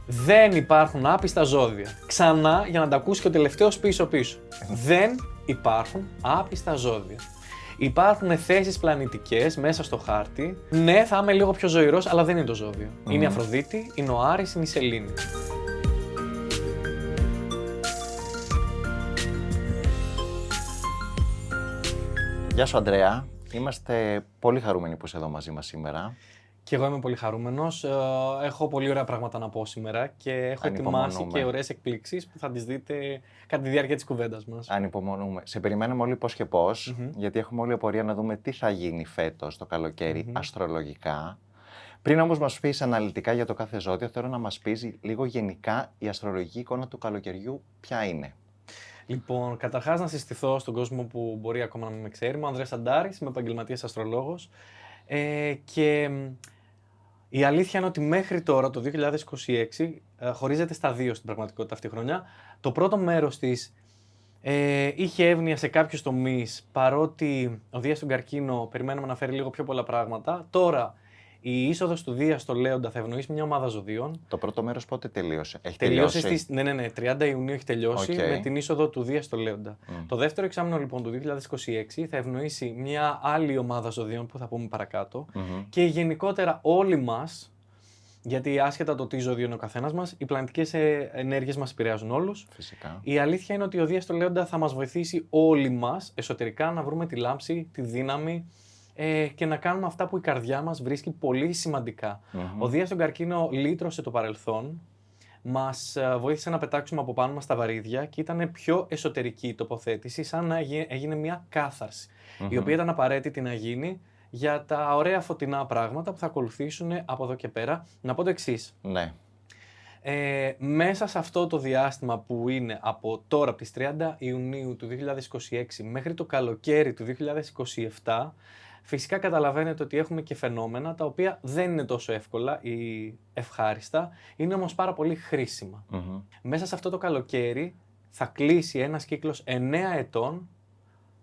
Δεν υπάρχουν άπιστα ζώδια. Ξανά για να τα ακούσει και ο τελευταίος πίσω-πίσω. Δεν υπάρχουν άπιστα ζώδια. Υπάρχουν θέσεις πλανητικές μέσα στο χάρτη. Ναι, θα είμαι λίγο πιο ζωηρός, αλλά δεν είναι το ζώδιο. Είναι η Αφροδίτη, είναι ο Άρης, είναι η Σελήνη. Γεια σου, Ανδρέα. Είμαστε πολύ χαρούμενοι που είσαι εδώ μαζί μας σήμερα. Και εγώ είμαι πολύ χαρούμενος. Έχω πολύ ωραία πράγματα να πω σήμερα και έχω ετοιμάσει και ωραίες εκπλήξεις που θα τις δείτε κατά τη διάρκεια της κουβέντας μας. Ανυπομονούμε. Σε περιμένουμε όλοι πώς και πώς, γιατί έχουμε όλη απορία να δούμε τι θα γίνει φέτος το καλοκαίρι αστρολογικά. Πριν όμως μας πεις αναλυτικά για το κάθε ζώδιο, θέλω να μας πεις λίγο γενικά η αστρολογική εικόνα του καλοκαιριού ποια είναι. Λοιπόν, καταρχάς να συστηθώ στον κόσμο που μπορεί ακόμα να μην με ξέρει. Είμαι ο Ανδρέας Αντάρης, είμαι επαγγελματίας αστρολόγος. Και η αλήθεια είναι ότι μέχρι τώρα, το 2026, χωρίζεται στα δύο στην πραγματικότητα αυτή η χρονιά. Το πρώτο μέρος της είχε εύνοια σε κάποιους τομείς, παρότι ο Δίας στον Καρκίνο περιμένουμε να φέρει λίγο πιο πολλά πράγματα. Τώρα, η είσοδος του Δία στο Λέοντα θα ευνοήσει μια ομάδα ζωδίων. Το πρώτο μέρος πότε τελείωσε? Έχει τελειώσει τελειώσει. Ναι, 30 Ιουνίου έχει τελειώσει με την είσοδο του Δία στο Λέοντα. Το δεύτερο εξάμηνο λοιπόν του 2026 θα ευνοήσει μια άλλη ομάδα ζωδίων που θα πούμε παρακάτω. Και γενικότερα όλοι μας, γιατί άσχετα το τι ζώδιο είναι ο καθένας μας, οι πλανητικές ενέργειες μας επηρεάζουν όλους. Φυσικά. Η αλήθεια είναι ότι ο Δίας στο Λέοντα θα μας βοηθήσει όλοι μας εσωτερικά να βρούμε τη λάμψη, τη δύναμη και να κάνουμε αυτά που η καρδιά μας βρίσκει πολύ σημαντικά. Ο Δίας στον Καρκίνο λύτρωσε το παρελθόν, μας βοήθησε να πετάξουμε από πάνω μας τα βαρύδια και ήταν πιο εσωτερική η τοποθέτηση, σαν να έγινε μια κάθαρση, η οποία ήταν απαραίτητη να γίνει για τα ωραία φωτεινά πράγματα που θα ακολουθήσουν από εδώ και πέρα. Να πω το εξής. Ναι. Μέσα σε αυτό το διάστημα που είναι από τώρα, από τις 30 Ιουνίου του 2026 μέχρι το καλοκαίρι του 2027, φυσικά καταλαβαίνετε ότι έχουμε και φαινόμενα τα οποία δεν είναι τόσο εύκολα ή ευχάριστα, είναι όμως πάρα πολύ χρήσιμα. Μέσα σε αυτό το καλοκαίρι θα κλείσει ένας κύκλος 9 ετών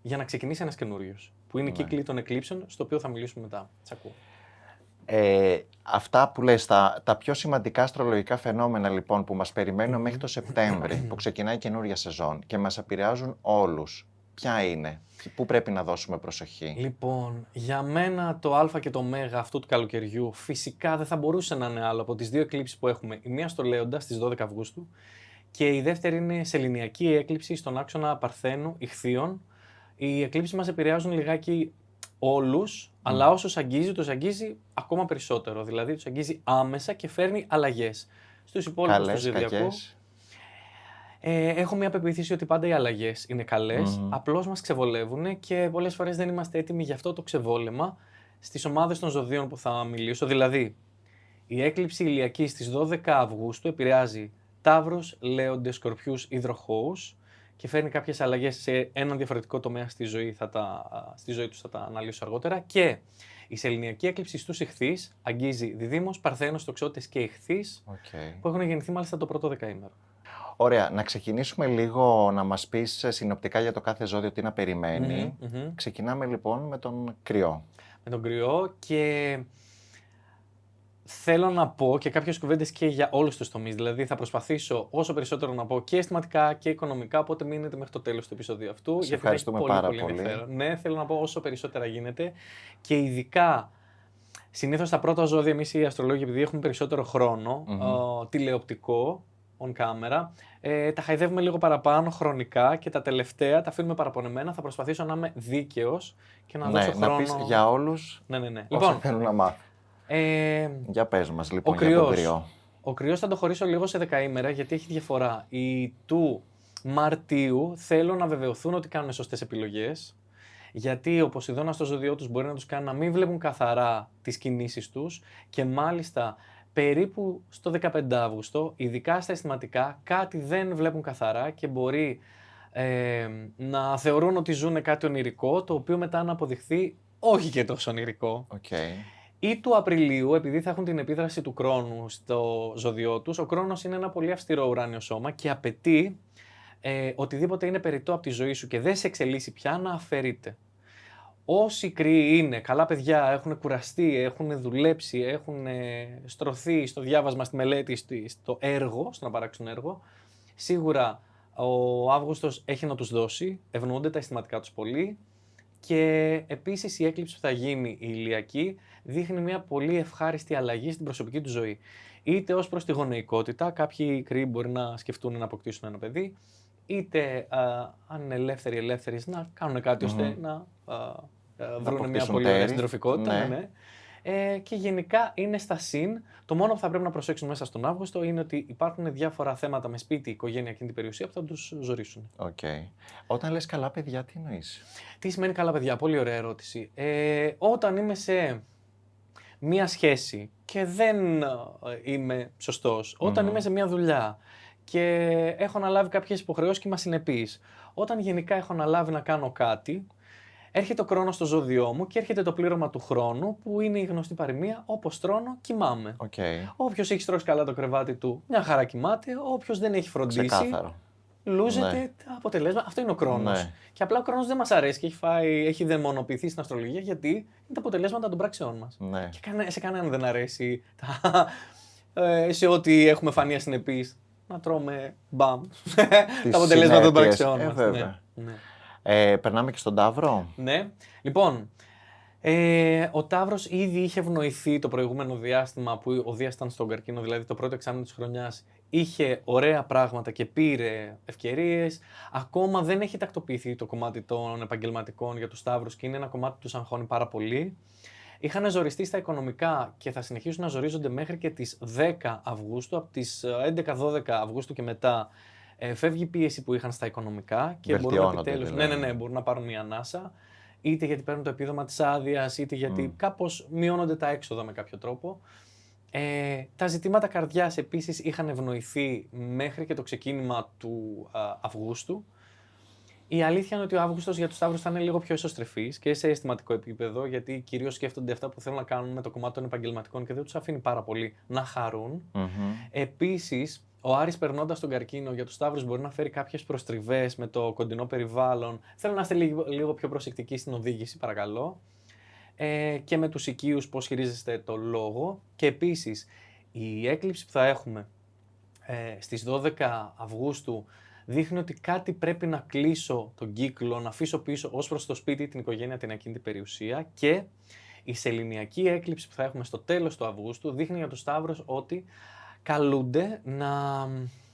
για να ξεκινήσει ένας καινούριος, που είναι η κύκλη των εκλήψεων, στο οποίο θα μιλήσουμε μετά. Σ' ακούω. Αυτά που λες, τα πιο σημαντικά αστρολογικά φαινόμενα λοιπόν που μας περιμένουν μέχρι το Σεπτέμβρη, που ξεκινάει καινούρια σεζόν και μας επηρεάζουν όλους, ποια είναι, πού πρέπει να δώσουμε προσοχή? Λοιπόν, για μένα το α και το μέγα αυτού του καλοκαιριού φυσικά δεν θα μπορούσε να είναι άλλο από τις δύο εκλήψεις που έχουμε. Η μία στο Λέοντα στις 12 Αυγούστου και η δεύτερη είναι σεληνιακή έκλειψη στον άξονα Παρθένου Ιχθύων. Οι εκλήψεις μας επηρεάζουν λιγάκι όλους, αλλά όσους αγγίζει, τους αγγίζει ακόμα περισσότερο. Δηλαδή τους αγγίζει άμεσα και φέρνει αλλαγές. Στους υπόλοιπους του Ζωδιακού. Έχω μια πεποίθηση ότι πάντα οι αλλαγές είναι καλές, απλώς μας ξεβολεύουν και πολλές φορές δεν είμαστε έτοιμοι για αυτό το ξεβόλεμα στις ομάδες των ζωδίων που θα μιλήσω. Δηλαδή, η έκλειψη ηλιακή στις 12 Αυγούστου επηρεάζει Ταύρους, Λέοντες, Σκορπιούς, Υδροχόους και φέρνει κάποιες αλλαγές σε έναν διαφορετικό τομέα στη ζωή, στη ζωή τους θα τα αναλύσω αργότερα. Και η σεληνιακή έκλειψη στους Ιχθύς αγγίζει Διδύμους, Παρθένους, Τοξότες και Ιχθύς που έχουν γεννηθεί μάλιστα το πρώτο δεκαήμερο. Ωραία, να ξεκινήσουμε λίγο να μας πεις συνοπτικά για το κάθε ζώδιο τι να περιμένει. Ξεκινάμε λοιπόν με τον Κρυό. Με τον Κρυό και θέλω να πω και κάποιες κουβέντες και για όλους τους τομείς. Δηλαδή θα προσπαθήσω όσο περισσότερο να πω και αισθηματικά και οικονομικά, οπότε μείνετε μέχρι το τέλος του επεισοδίου αυτού. Σε ευχαριστούμε πάρα πολύ. Ναι, θέλω να πω όσο περισσότερα γίνεται και ειδικά συνήθως τα πρώτα ζώδια εμείς οι αστρολόγοι, επειδή έχουμε περισσότερο χρόνο τηλεοπτικό, on camera, τα χαϊδεύουμε λίγο παραπάνω χρονικά και τα τελευταία τα αφήνουμε παραπονεμένα. Θα προσπαθήσω να είμαι δίκαιος και να δώσω χρόνο. Να πεις για όλους Λοιπόν, θέλουν να μάθουν. Για πες μας λοιπόν για τον Κρυό. Ο Κρυός θα το χωρίσω λίγο σε δεκαήμερα γιατί έχει διαφορά. Οι του Μαρτίου θέλω να βεβαιωθούν ότι κάνουν σωστές επιλογές. Γιατί ο Ποσειδώνας στο ζώδιό τους μπορεί να τους κάνει να μην βλέπουν καθαρά τις κινήσεις τους και μάλιστα περίπου στο 15 Αύγουστο, ειδικά στα αισθηματικά, κάτι δεν βλέπουν καθαρά και μπορεί να θεωρούν ότι ζουν κάτι ονειρικό, το οποίο μετά να αποδειχθεί όχι και τόσο ονειρικό. Ή του Απριλίου, επειδή θα έχουν την επίδραση του Κρόνου στο ζώδιό τους, ο Κρόνος είναι ένα πολύ αυστηρό ουράνιο σώμα και απαιτεί οτιδήποτε είναι περιττό από τη ζωή σου και δεν σε εξελίσσει πια να αφαιρείται. όσοι κρύοι είναι καλά παιδιά, έχουν κουραστεί, έχουν δουλέψει, έχουν στρωθεί στο διάβασμα, στη μελέτη, στο έργο, στο να παράξουν έργο, σίγουρα ο Αύγουστος έχει να τους δώσει, ευνοούνται τα αισθηματικά τους πολύ και επίσης η έκλειψη που θα γίνει η ηλιακή δείχνει μια πολύ ευχάριστη αλλαγή στην προσωπική του ζωή. Είτε ως προς τη γονεϊκότητα, κάποιοι κρύοι μπορεί να σκεφτούν να αποκτήσουν ένα παιδί, είτε αν είναι ελεύθεροι να κάνουν κάτι ώστε να βρουν μια πολύ ωραία συντροφικότητα. Ναι. Και γενικά είναι στα συν. Το μόνο που θα πρέπει να προσέξουν μέσα στον Αύγουστο είναι ότι υπάρχουν διάφορα θέματα με σπίτι, οικογένεια και την περιουσία που θα τους ζορίσουν. Okay. Όταν λες καλά παιδιά, τι εννοείς? Τι σημαίνει καλά παιδιά? Πολύ ωραία ερώτηση. Όταν είμαι σε μία σχέση και δεν είμαι σωστός, όταν είμαι σε μία δουλειά και έχω αναλάβει κάποιες υποχρεώσεις και είμαι ασυνεπής, όταν γενικά έχω αναλάβει να κάνω κάτι, έρχεται ο χρόνος στο ζώδιό μου και έρχεται το πλήρωμα του χρόνου που είναι η γνωστή παροιμία «Όπως τρώνω, κοιμάμαι». Okay. Όποιος έχει στρώσει καλά το κρεβάτι του, μια χαρά κοιμάται. Όποιος δεν έχει φροντίσει, λούζεται τα αποτελέσματα. Αυτό είναι ο χρόνος. Ναι. Και απλά ο χρόνος δεν μας αρέσει και έχει δαιμονοποιηθεί στην αστρολογία γιατί είναι τα αποτελέσματα των πράξεών μας. Ναι. Και σε κανέναν δεν αρέσει σε ό,τι έχουμε φανεί ασυνεπείς να τρώμε μπαμ τα αποτελέσματα των πράξεών μας. Περνάμε και στον Ταύρο. Ναι. Λοιπόν, ο Ταύρος ήδη είχε ευνοηθεί το προηγούμενο διάστημα που ο Δίας ήταν στον καρκίνο, δηλαδή το πρώτο εξάμηνο της χρονιάς. Είχε ωραία πράγματα και πήρε ευκαιρίες. Ακόμα δεν έχει τακτοποιηθεί το κομμάτι των επαγγελματικών για τους Ταύρους και είναι ένα κομμάτι που τους αγχώνει πάρα πολύ. Είχαν ζοριστεί στα οικονομικά και θα συνεχίσουν να ζορίζονται μέχρι και τις 10 Αυγούστου. Από τις 11-12 Αυγούστου και μετά φεύγει η πίεση που είχαν στα οικονομικά και μπορούν επιτέλους μπορούν να πάρουν μια ανάσα. Είτε γιατί παίρνουν το επίδομα της άδειας, είτε γιατί κάπως μειώνονται τα έξοδα με κάποιο τρόπο. Τα ζητήματα καρδιάς επίσης είχαν ευνοηθεί μέχρι και το ξεκίνημα του Αυγούστου. Η αλήθεια είναι ότι ο Αύγουστος για τους Σταύρους θα είναι λίγο πιο εσωστρεφής και σε αισθηματικό επίπεδο, γιατί κυρίως σκέφτονται αυτά που θέλουν να κάνουν με το κομμάτι των επαγγελματικών και δεν τους αφήνει πάρα πολύ να χαρούν. Επίσης, ο Άρης περνώντας τον καρκίνο για τους Σταύρους μπορεί να φέρει κάποιες προστριβές με το κοντινό περιβάλλον. Θέλω να είστε λίγο πιο προσεκτικοί στην οδήγηση, παρακαλώ. Και με τους οικείους πώς χειρίζεστε το λόγο. Και επίσης, η έκλειψη που θα έχουμε στις 12 Αυγούστου δείχνει ότι κάτι πρέπει να κλείσω τον κύκλο, να αφήσω πίσω ως προς το σπίτι, την οικογένεια, την ακίνητη περιουσία. Και η σεληνιακή έκλειψη που θα έχουμε στο τέλος του Αυγούστου δείχνει για τους Σταύρους ότι καλούνται να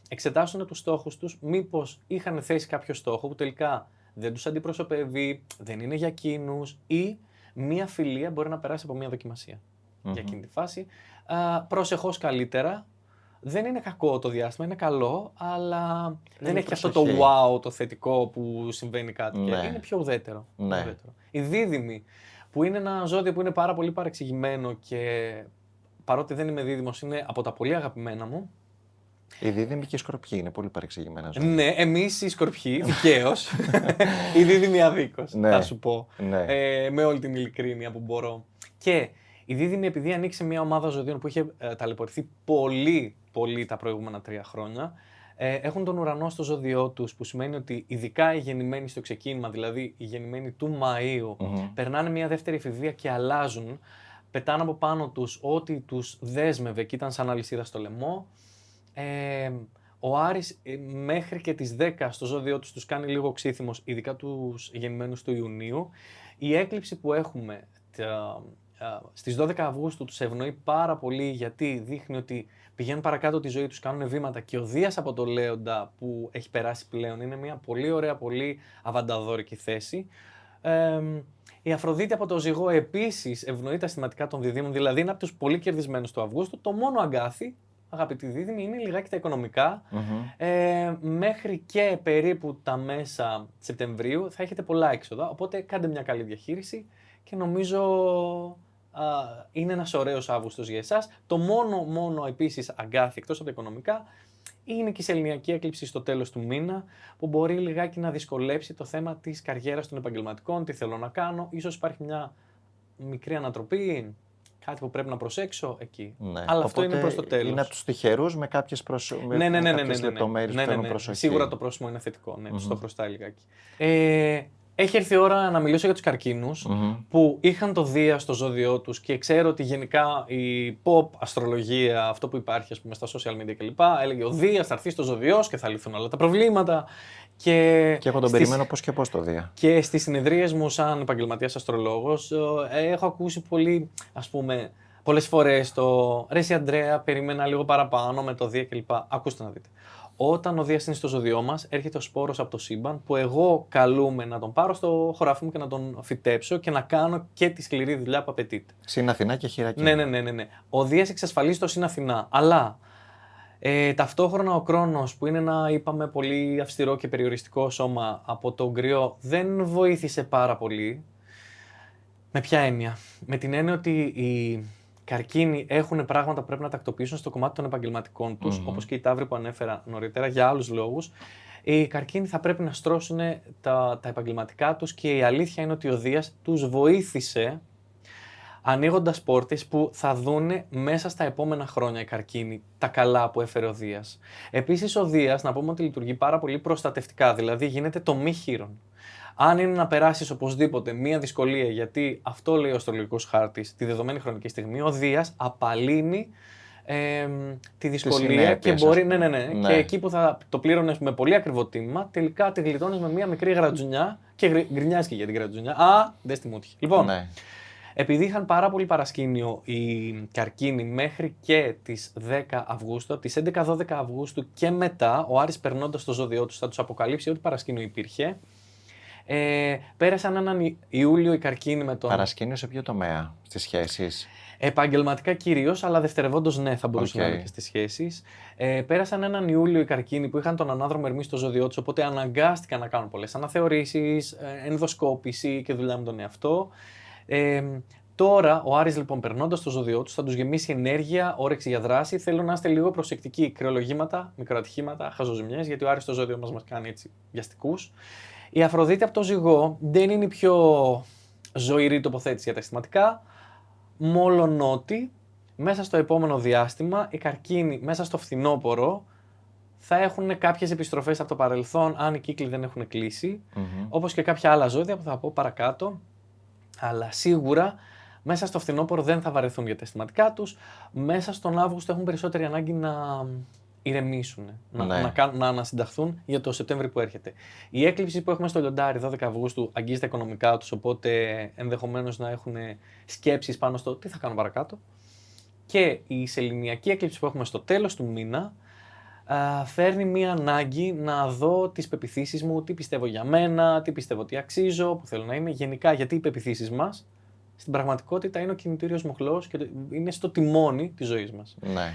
εξετάσουν τους στόχους τους, μήπως είχαν θέσει κάποιο στόχο που τελικά δεν τους αντιπροσωπεύει, δεν είναι για εκείνους ή μία φιλία μπορεί να περάσει από μία δοκιμασία. Για εκείνη τη φάση. Προσεχώς καλύτερα. Δεν είναι κακό το διάστημα, είναι καλό, αλλά δεν έχει αυτό το wow, το θετικό που συμβαίνει κάτι. Και είναι πιο ουδέτερο. Η Δίδυμη, που είναι ένα ζώδιο που είναι πάρα πολύ παρεξηγημένο και παρότι δεν είμαι δίδυμος, είναι από τα πολύ αγαπημένα μου. Οι Δίδυμοι και οι Σκορπιοί είναι πολύ παρεξηγημένα ζώδια. Ναι, εμείς οι Σκορπιοί, δικαίως. Οι Δίδυμοι αδίκως, θα σου πω. Με όλη την ειλικρίνεια που μπορώ. Και η Δίδυμη, επειδή ανοίξει μια ομάδα ζωδίων που είχε ταλαιπωρηθεί πολύ τα προηγούμενα 3 χρόνια, έχουν τον ουρανό στο ζώδιό τους, που σημαίνει ότι ειδικά οι γεννημένοι στο ξεκίνημα, δηλαδή οι γεννημένοι του Μαΐου, περνάνε μια δεύτερη εφηβεία και αλλάζουν. Πετάνε από πάνω τους ό,τι τους δέσμευε και ήταν σαν αλυσίδα στο λαιμό. Ο Άρης μέχρι και τις 10 στο ζώδιό τους κάνει λίγο ξύθιμος, ειδικά τους γεννημένους του Ιουνίου. Η έκλειψη που έχουμε στις 12 Αυγούστου τους ευνοεί πάρα πολύ, γιατί δείχνει ότι πηγαίνουν παρακάτω τη ζωή τους, κάνουν βήματα και ο Δίας από το Λέοντα που έχει περάσει πλέον είναι μια πολύ ωραία, πολύ αβανταδόρικη θέση. Η Αφροδίτη από το Ζυγό επίσης ευνοεί τα αισθηματικά των διδύμων, δηλαδή είναι από τους πολύ κερδισμένους του Αυγούστου. Το μόνο αγκάθι, αγαπητοί δίδυμοι, είναι λιγάκι τα οικονομικά. Μέχρι και περίπου τα μέσα Σεπτεμβρίου θα έχετε πολλά έξοδα, οπότε κάντε μια καλή διαχείριση και νομίζω είναι ένας ωραίος Αύγουστος για εσάς. Το μόνο επίσης αγκάθι εκτός από τα οικονομικά είναι και η σεληνιακή έκλειψη στο τέλος του μήνα, που μπορεί λιγάκι να δυσκολέψει το θέμα της καριέρας των επαγγελματικών, τι θέλω να κάνω, ίσως υπάρχει μια μικρή ανατροπή, κάτι που πρέπει να προσέξω εκεί. Ναι. Αλλά αυτό είναι προς το τέλος. Είναι από τους τυχερούς με κάποιες λεπτομέρειες που θέλουν προσοχή. Σίγουρα το πρόσημο είναι θετικό, ναι, το χρωστάει λιγάκι. Έχει έρθει η ώρα να μιλήσω για τους καρκίνους που είχαν το Δία στο ζώδιό τους και ξέρω ότι γενικά η pop αστρολογία, αυτό που υπάρχει ας πούμε, στα social media κλπ. Έλεγε ο Δίας θα έρθει στο ζώδιό και θα λυθούν όλα τα προβλήματα. Και εγώ τον περιμένω πώς και πώς το Δία. Και στις συνεδρίες μου σαν επαγγελματίας αστρολόγος έχω ακούσει πολλές φορές το «Ρε εσύ Αντρέα, περίμενα λίγο παραπάνω με το Δία» κλπ. Ακούστε να δείτε. Όταν ο Δίας είναι στο ζώδιό μας, έρχεται ο σπόρος από το σύμπαν που εγώ καλούμαι να τον πάρω στο χωράφι μου και να τον φυτέψω και να κάνω και τη σκληρή δουλειά που απαιτείται. Συν Αθηνά και Χειρακή. Ναι. Ο Δίας εξασφαλίζει το Συν Αθηνά, αλλά ταυτόχρονα ο Κρόνος που είναι ένα είπαμε πολύ αυστηρό και περιοριστικό σώμα από το Ογκριό δεν βοήθησε πάρα πολύ. Με ποια έννοια? Με την έννοια ότι οι καρκίνοι έχουν πράγματα που πρέπει να τακτοποιήσουν στο κομμάτι των επαγγελματικών τους, όπως και οι Ταύροι που ανέφερα νωρίτερα, για άλλους λόγους. Οι καρκίνοι θα πρέπει να στρώσουν τα επαγγελματικά τους και η αλήθεια είναι ότι ο Δίας τους βοήθησε ανοίγοντας πόρτες που θα δούνε μέσα στα επόμενα χρόνια οι καρκίνοι τα καλά που έφερε ο Δίας. Επίσης ο Δίας, να πούμε ότι λειτουργεί πάρα πολύ προστατευτικά, δηλαδή γίνεται το μη χείρον. Αν είναι να περάσεις οπωσδήποτε μία δυσκολία, γιατί αυτό λέει ο αστρολογικός χάρτης, τη δεδομένη χρονική στιγμή, ο Δίας απαλύνει τη δυσκολία και μπορεί. Ναι. Και εκεί που θα το πλήρωνες με πολύ ακριβό τίμημα, τελικά τη γλιτώνεις με μία μικρή γρατζουνιά και γκρινιάζεις και για την γρατζουνιά. Δες τη μου τύχη. Λοιπόν, επειδή είχαν πάρα πολύ παρασκήνιο οι καρκίνοι μέχρι και τις 10 Αυγούστου, από τις 11-12 Αυγούστου και μετά, ο Άρης περνώντας το ζώδιό τους θα τους αποκαλύψει ό,τι παρασκήνιο υπήρχε. Πέρασαν έναν Ιούλιο οι καρκίνοι με τον. Παρασκήνιο σε ποιο τομέα, στις σχέσεις? Επαγγελματικά κυρίως, αλλά δευτερευόντως ναι, θα μπορούσε να είναι και στις σχέσεις. Πέρασαν έναν Ιούλιο οι καρκίνοι που είχαν τον ανάδρομο Ερμή στο ζώδιό τους, οπότε αναγκάστηκαν να κάνουν πολλές αναθεωρήσεις, ενδοσκόπηση και δουλειά με τον εαυτό. Τώρα, ο Άρης λοιπόν περνώντας το ζώδιό τους θα τους γεμίσει ενέργεια, όρεξη για δράση. Θέλω να είστε λίγο προσεκτικοί. Κρεολογήματα, μικροατυχήματα, χαζοζημιές, γιατί ο Άρης στο ζώδιο μας κάνει έτσι βιαστικούς. Η Αφροδίτη από το ζυγό δεν είναι η πιο ζωηρή τοποθέτηση για τα αισθηματικά, μόλον ότι μέσα στο επόμενο διάστημα οι καρκίνοι μέσα στο φθινόπωρο θα έχουν κάποιες επιστροφές από το παρελθόν αν οι κύκλοι δεν έχουν κλείσει, όπως και κάποια άλλα ζώδια που θα πω παρακάτω, αλλά σίγουρα μέσα στο φθινόπωρο δεν θα βαρεθούν για τα αισθηματικά τους, μέσα στον Αύγουστο έχουν περισσότερη ανάγκη να ηρεμήσουν, να ανασυνταχθούν για το Σεπτέμβρη που έρχεται. Η έκλειψη που έχουμε στο Λιοντάρι 12 Αυγούστου αγγίζει τα οικονομικά τους, οπότε ενδεχομένως να έχουν σκέψεις πάνω στο τι θα κάνουν παρακάτω. Και η σεληνιακή έκλειψη που έχουμε στο τέλος του μήνα φέρνει μία ανάγκη να δω τις πεποιθήσεις μου, τι πιστεύω για μένα, τι πιστεύω ότι αξίζω, που θέλω να είμαι. Γενικά, γιατί οι πεποιθήσεις μας στην πραγματικότητα είναι ο κινητήριος μοχλός και είναι στο τιμόνι της ζωής μας. Ναι.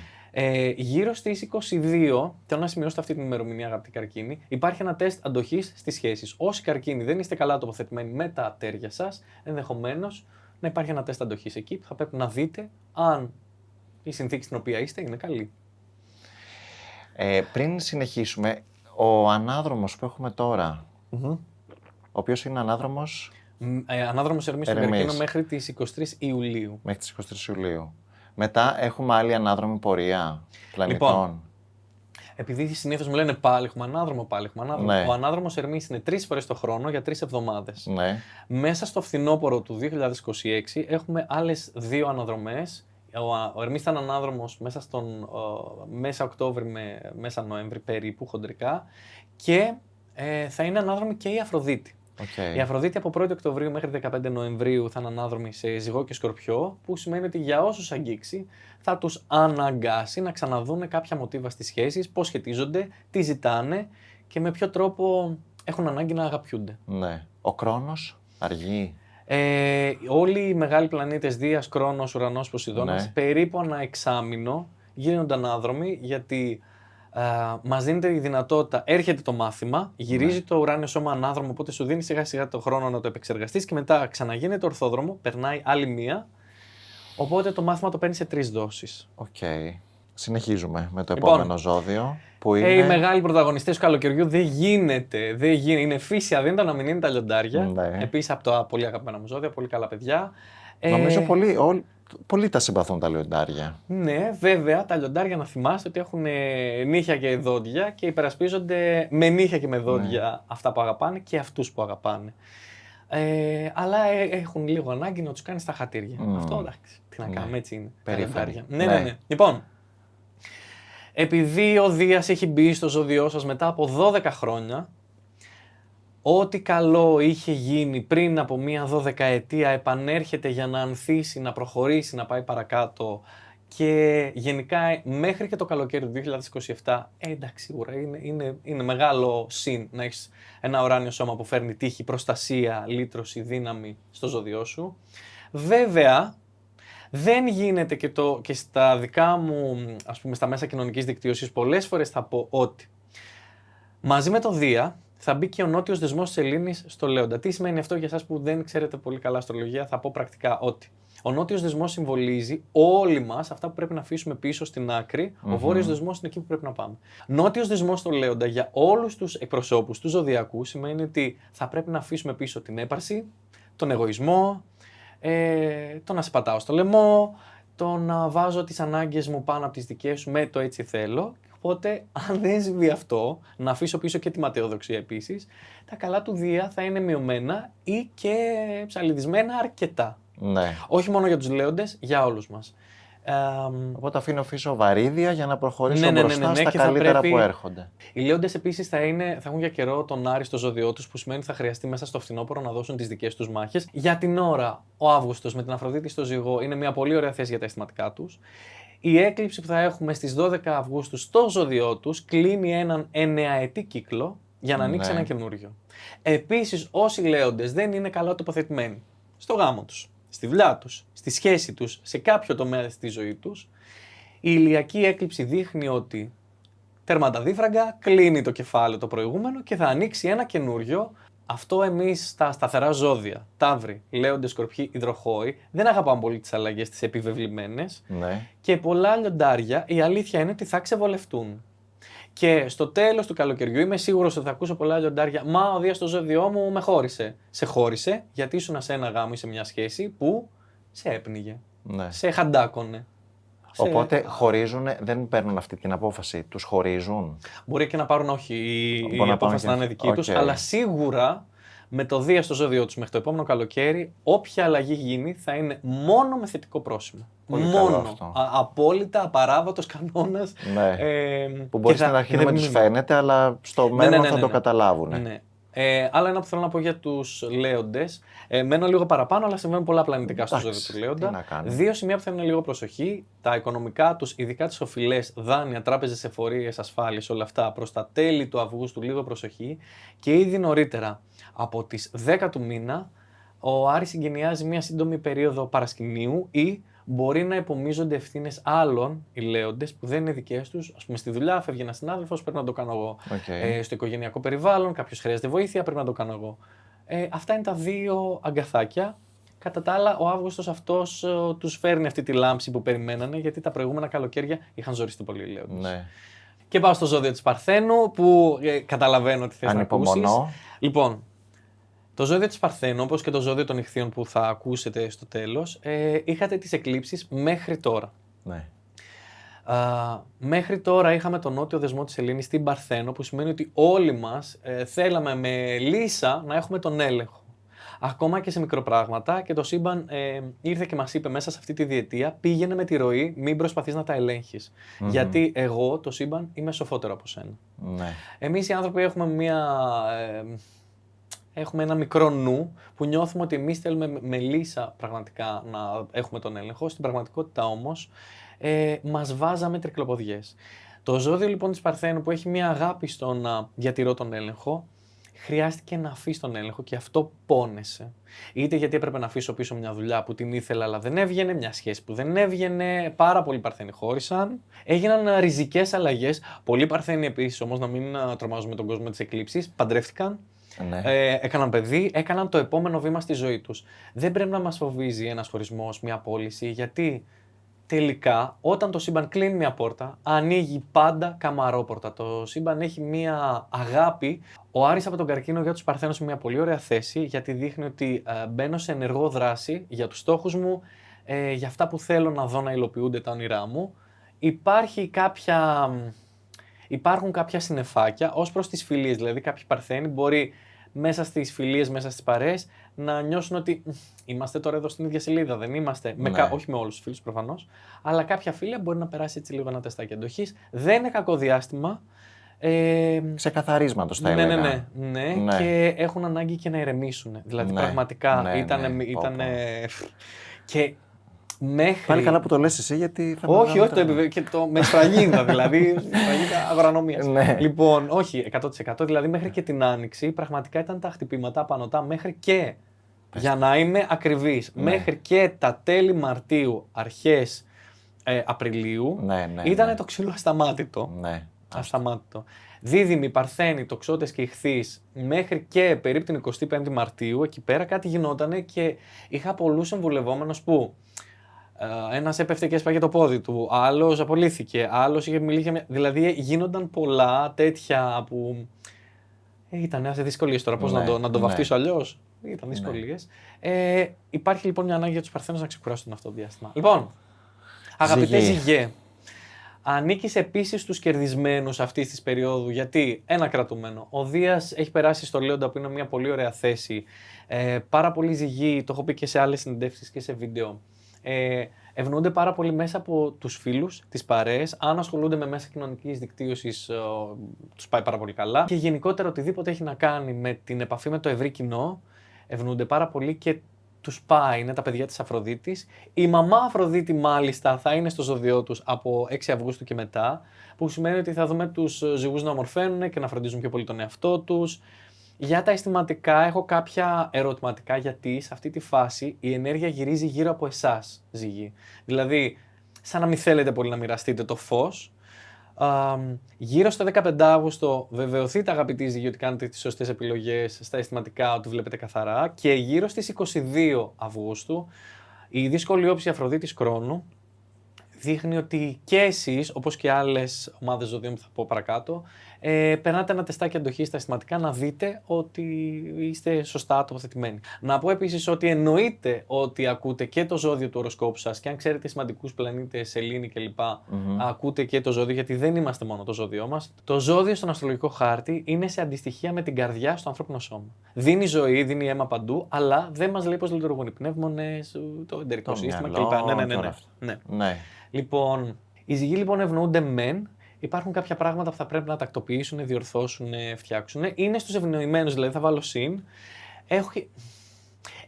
Γύρω στις 22, θέλω να σημειώσετε αυτή την ημερομηνία, αγαπητοί καρκίνοι, υπάρχει ένα τεστ αντοχής στις σχέσεις. Όσοι καρκίνοι δεν είστε καλά τοποθετημένοι με τα ατέρια σας, ενδεχομένως να υπάρχει ένα τεστ αντοχής εκεί που θα πρέπει να δείτε αν η συνθήκη στην οποία είστε είναι καλή. Πριν συνεχίσουμε, ο ανάδρομος που έχουμε τώρα, ο οποίος είναι ανάδρομος. Ανάδρομος Ερμή στον καρκίνο μέχρι τις 23 Ιουλίου. Μέχρι τις 23 Ιουλίου. Μετά έχουμε άλλη ανάδρομη πορεία πλανητών. Λοιπόν, επειδή συνήθως μου λένε πάλι έχουμε ανάδρομο, Ναι. Ο ανάδρομος Ερμής είναι 3 φορές το χρόνο για 3 εβδομάδες. Ναι. Μέσα στο φθινόπωρο του 2026 έχουμε άλλες 2 αναδρομές. Ο Ερμής ήταν ανάδρομος μέσα Οκτώβρη με μέσα Νοέμβρη περίπου χοντρικά και θα είναι ανάδρομη και η Αφροδίτη. Okay. Η Αφροδίτη από 1η Οκτωβρίου μέχρι 15 Νοεμβρίου θα είναι ανάδρομη σε Ζυγό και Σκορπιό, που σημαίνει ότι για όσους αγγίξει θα τους αναγκάσει να ξαναδούνε κάποια μοτίβα στις σχέσεις, πώς σχετίζονται, τι ζητάνε και με ποιο τρόπο έχουν ανάγκη να αγαπιούνται. Ναι. Ο Κρόνος αργεί. Όλοι οι μεγάλοι πλανήτες Δίας, Κρόνος, Ουρανός, Ποσειδώνας, Ναι. περίπου ανά εξάμηνο γίνονται ανάδρομοι, γιατί μας δίνεται η δυνατότητα, έρχεται το μάθημα, γυρίζει το ουράνιο σώμα ανάδρομο, οπότε σου δίνει σιγά σιγά το χρόνο να το επεξεργαστείς και μετά ξαναγίνεται ορθόδρομο, περνάει άλλη μία, οπότε το μάθημα το παίρνει σε 3 δόσεις. Συνεχίζουμε με το επόμενο ζώδιο. Που είναι... Οι μεγάλοι πρωταγωνιστές του καλοκαιριού δεν γίνεται. Είναι φύση αδύνατο να μην είναι τα λιοντάρια. Ναι. Επίσης από τα πολύ αγαπημένα μου ζώδια, πολύ καλά παιδιά. Νομίζω πολλοί τα συμπαθούν τα λιοντάρια. Ναι, βέβαια, τα λιοντάρια να θυμάστε ότι έχουν νύχια και δόντια και υπερασπίζονται με νύχια και με δόντια αυτά που αγαπάνε και αυτούς που αγαπάνε. Αλλά έχουν λίγο ανάγκη να τους κάνεις τα χατήρια. Αυτό εντάξει, τι να κάνουμε, έτσι είναι. Περήφανοι. Ναι. Λοιπόν, επειδή ο Δίας έχει μπει στο ζώδιό σας μετά από 12 χρόνια, ό,τι καλό είχε γίνει πριν από μία 12ετία επανέρχεται για να ανθίσει, να προχωρήσει, να πάει παρακάτω και γενικά μέχρι και το καλοκαίρι του 2027, εντάξει σίγουρα είναι μεγάλο συν να έχεις ένα ουράνιο σώμα που φέρνει τύχη, προστασία, λύτρωση, δύναμη στο ζώδιό σου. Βέβαια, δεν γίνεται και στα δικά μου, ας πούμε, στα μέσα κοινωνικής δικτύωσης, πολλές φορές θα πω ότι μαζί με το Δία θα μπει και ο νότιος δεσμός της Σελήνης στο Λέοντα. Τι σημαίνει αυτό για εσάς που δεν ξέρετε πολύ καλά αστρολογία? Θα πω πρακτικά ότι ο νότιος δεσμός συμβολίζει όλοι μας αυτά που πρέπει να αφήσουμε πίσω στην άκρη. Ο βόρειος δεσμός είναι εκεί που πρέπει να πάμε. Νότιος δεσμός στο Λέοντα για όλους τους εκπροσώπους του ζωδιακού σημαίνει ότι θα πρέπει να αφήσουμε πίσω την έπαρση, τον εγωισμό, το να σε πατάω στο λαιμό, το να βάζω τις ανάγκες μου πάνω από τις δικές σου με το έτσι θέλω. Οπότε, αν δεν συμβεί αυτό, να αφήσω πίσω και τη ματαιοδοξία επίσης, τα καλά του Δία θα είναι μειωμένα ή και ψαλιδισμένα αρκετά. Ναι. Όχι μόνο για τους Λέοντες, για όλους μας. Οπότε αφήνω πίσω βαρύδια για να προχωρήσω μπροστά στα καλύτερα που έρχονται. Οι Λέοντες επίσης θα έχουν για καιρό τον Άρη στο ζώδιό τους, που σημαίνει ότι θα χρειαστεί μέσα στο φθινόπωρο να δώσουν τις δικές τους μάχες. Για την ώρα, ο Αύγουστος με την Αφροδίτη στο Ζυγό είναι μια πολύ ωραία θέση για τα αισθηματικά τους. Η έκλειψη που θα έχουμε στις 12 Αυγούστου στο ζώδιό τους κλείνει έναν 9ετή κύκλο για να ανοίξει ένα καινούριο. Επίσης, όσοι Λέοντες δεν είναι καλά τοποθετημένοι στο γάμο τους, στη δουλειά τους, στη σχέση τους, σε κάποιο τομέα στη ζωή τους, η ηλιακή έκλειψη δείχνει ότι τέρματα δίφραγκα, κλείνει το κεφάλαιο το προηγούμενο και θα ανοίξει ένα καινούριο. Αυτό εμείς στα σταθερά ζώδια, Ταύροι, Λέοντες, Σκορπιοί, Υδροχόοι, δεν αγαπάμε πολύ τις αλλαγές τις επιβεβλημένες. Ναι. Και πολλά λιοντάρια, η αλήθεια είναι ότι θα ξεβολευτούν. Και στο τέλος του καλοκαιριού είμαι σίγουρος ότι θα ακούσω πολλά λιοντάρια. Μα ο Δίας στο ζώδιό μου με χώρισε. Σε χώρισε γιατί ήσουν σε ένα γάμο ή σε μια σχέση που σε έπνιγε. Ναι. Σε χαντάκωνε. Οπότε χωρίζουν, δεν παίρνουν αυτή την απόφαση, τους χωρίζουν. Μπορεί και να πάρουν όχι, η απόφαση να είναι δική τους, αλλά σίγουρα με το Δία στο ζώδιό τους μέχρι το επόμενο καλοκαίρι, όποια αλλαγή γίνει θα είναι μόνο με θετικό πρόσημο. Μόνο. Απόλυτα, απαράβατος κανόνας. Ναι. Που μπορεί στην αρχή να μην τους φαίνεται, αλλά στο μέλλον θα το καταλάβουν. Ναι. Άλλο ένα που θέλω να πω για τους Λέοντες. Μένω λίγο παραπάνω, αλλά συμβαίνουν πολλά πλανητικά στο ζώδιο του Λέοντα. Δύο σημεία που θέλουν λίγο προσοχή. Τα οικονομικά τους, ειδικά τις οφειλές, δάνεια, τράπεζες, εφορίες, ασφάλειες, όλα αυτά προς τα τέλη του Αυγούστου, λίγο προσοχή. Και ήδη νωρίτερα, από τις 10 του μήνα, ο Άρης εγκαινιάζει μια σύντομη περίοδο παρασκηνίου ή μπορεί να επομίζονται ευθύνες άλλων οι Λέοντες που δεν είναι δικές τους. Ας πούμε, στη δουλειά φεύγει ένας συνάδελφος, πρέπει να το κάνω εγώ. Στο οικογενειακό περιβάλλον, κάποιος χρειάζεται βοήθεια, πρέπει να το κάνω εγώ. Αυτά είναι τα δύο αγκαθάκια. Κατά τα άλλα, ο Αύγουστος αυτός τους φέρνει αυτή τη λάμψη που περιμένανε, γιατί τα προηγούμενα καλοκαίρια είχαν ζοριστεί πολύ οι Λέοντες. Ναι. Και πάω στο ζώδιο της Παρθένου, που καταλαβαίνω τι θες να ακούσεις. Λοιπόν, το ζώδιο της Παρθένου, όπως και το ζώδιο των Ιχθύων που θα ακούσετε στο τέλος, είχατε τις εκλήψεις μέχρι τώρα. Ναι. Μέχρι τώρα είχαμε τον νότιο δεσμό της Σελήνης στην Παρθένο, που σημαίνει ότι όλοι μας θέλαμε με λύσα να έχουμε τον έλεγχο. Ακόμα και σε μικροπράγματα, και το σύμπαν ήρθε και μας είπε μέσα σε αυτή τη διετία, πήγαινε με τη ροή, μην προσπαθείς να τα ελέγχεις. Γιατί εγώ, το σύμπαν, είμαι σοφότερο από σένα. Ναι. Εμείς οι άνθρωποι έχουμε ένα μικρό νου που νιώθουμε ότι εμείς θέλουμε με λύσα πραγματικά να έχουμε τον έλεγχο. Στην πραγματικότητα όμως μας βάζαμε τρικλοποδιές. Το ζώδιο λοιπόν της Παρθένου, που έχει μια αγάπη στο να διατηρώ τον έλεγχο, χρειάστηκε να αφήσει τον έλεγχο και αυτό πόνεσε. Είτε γιατί έπρεπε να αφήσω πίσω μια δουλειά που την ήθελα αλλά δεν έβγαινε, μια σχέση που δεν έβγαινε, πάρα πολλοί Παρθένοι χώρισαν. Έγιναν ριζικές αλλαγές. Πολλοί Παρθένοι επίσης, όμως, να μην τρομάζουμε τον κόσμο της εκλήψης, παντρεύτηκαν. Ναι. Έκαναν παιδί, έκαναν το επόμενο βήμα στη ζωή τους. Δεν πρέπει να μας φοβίζει ένας χωρισμός, μια πώληση, γιατί τελικά όταν το σύμπαν κλείνει μια πόρτα, ανοίγει πάντα καμαρόπορτα. Το σύμπαν έχει μια αγάπη. Ο Άρης από τον Καρκίνο για τους Παρθένους είναι μια πολύ ωραία θέση, γιατί δείχνει ότι μπαίνω σε ενεργό δράση για τους στόχους μου, για αυτά που θέλω να δω να υλοποιούνται τα όνειρά μου. Υπάρχουν κάποια συννεφάκια ως προς τις φιλίες, δηλαδή κάποιοι Παρθένοι μπορεί μέσα στις φιλίες, μέσα στις παρέες, να νιώσουν ότι είμαστε τώρα εδώ στην ίδια σελίδα, δεν είμαστε. Ναι. Όχι με όλους τους φίλους προφανώς, αλλά κάποια φίλια μπορεί να περάσει έτσι λίγο ένα τεστάκι αντοχής. Δεν είναι κακό διάστημα. Ξεκαθαρίσματος θα έλεγα. Ναι, και έχουν ανάγκη και να ηρεμήσουν. Δηλαδή πραγματικά ήταν. Και μέχρι. Πάλι καλά που το λες εσύ, γιατί θα όχι, με σφραγίδα δηλαδή. Σφραγίδα αγρονομίας. Ναι. Λοιπόν, όχι, 100%. Δηλαδή μέχρι και την Άνοιξη πραγματικά ήταν τα χτυπήματα πανωτά μέχρι και. Για να είμαι ακριβής, μέχρι και τα τέλη Μαρτίου, αρχές Απριλίου, ήταν το ξύλο ασταμάτητο. Ναι. Ασταμάτητο. Δίδυμοι, Παρθένοι, Τοξότες και Ιχθύς μέχρι και περίπου την 25η Μαρτίου, εκεί πέρα κάτι γινότανε και είχα πολλούς εμβολευόμενους που ένας έπεφτε και έσπαγε το πόδι του, άλλος απολύθηκε, άλλος είχε μιλήσει. Δηλαδή γίνονταν πολλά τέτοια που ήταν σε δυσκολίες τώρα. Πώς να το βαφτίσω αλλιώς. Ήταν δυσκολίες. Υπάρχει λοιπόν μια ανάγκη για τους Παρθένους να ξεκουράσουν αυτό το διάστημα. Λοιπόν, αγαπητέ Ζυγέ. Ανήκεις επίσης στους κερδισμένους αυτής της περίοδου, γιατί ένα κρατούμενο. Ο Δίας έχει περάσει στο Λέοντα που είναι μια πολύ ωραία θέση. Πάρα πολλοί Ζυγοί, το έχω πει και σε άλλες συνεντεύξεις και σε βίντεο. Ευνοούνται πάρα πολύ μέσα από τους φίλους, τις παρέες. Αν ασχολούνται με μέσα κοινωνικής δικτύωσης, τους πάει πάρα πολύ καλά. Και γενικότερα οτιδήποτε έχει να κάνει με την επαφή με το ευρύ κοινό, ευνοούνται πάρα πολύ και τους πάει, είναι τα παιδιά της Αφροδίτης. Η μαμά Αφροδίτη μάλιστα θα είναι στο ζώδιό τους από 6 Αυγούστου και μετά, που σημαίνει ότι θα δούμε τους Ζυγούς να ομορφαίνουν και να φροντίζουν πιο πολύ τον εαυτό τους. Για τα αισθηματικά έχω κάποια ερωτηματικά, γιατί σε αυτή τη φάση η ενέργεια γυρίζει γύρω από εσάς, Ζυγοί. Δηλαδή, σαν να μην θέλετε πολύ να μοιραστείτε το φως. Γύρω στο 15 Αύγουστο βεβαιωθείτε, αγαπητοί Ζυγοί, ότι κάνετε τις σωστές επιλογές στα αισθηματικά, ότι βλέπετε καθαρά, και γύρω στις 22 Αυγούστου η δύσκολη όψη Αφροδίτης Κρόνου δείχνει ότι και εσείς, όπως και άλλες ομάδες ζωδίων που θα πω παρακάτω, περνάτε ένα τεστάκι αντοχής στα αισθηματικά να δείτε ότι είστε σωστά τοποθετημένοι. Να πω επίσης ότι εννοείται ότι ακούτε και το ζώδιο του οροσκόπου σας, και αν ξέρετε σημαντικούς πλανήτες, σελήνη κλπ. Ακούτε και το ζώδιο, γιατί δεν είμαστε μόνο το ζώδιό μας. Το ζώδιο στον αστρολογικό χάρτη είναι σε αντιστοιχεία με την καρδιά στο ανθρώπινο σώμα. Δίνει ζωή, δίνει αίμα παντού, αλλά δεν μας λέει πώς λειτουργούν οι πνεύμονες, το εντερικό σύστημα κλπ. Ναι. Λοιπόν, οι Ζυγοί λοιπόν ευνοούνται μεν. Υπάρχουν κάποια πράγματα που θα πρέπει να τακτοποιήσουν, διορθώσουν, φτιάξουν. Είναι στους ευνοημένους, δηλαδή θα βάλω συν.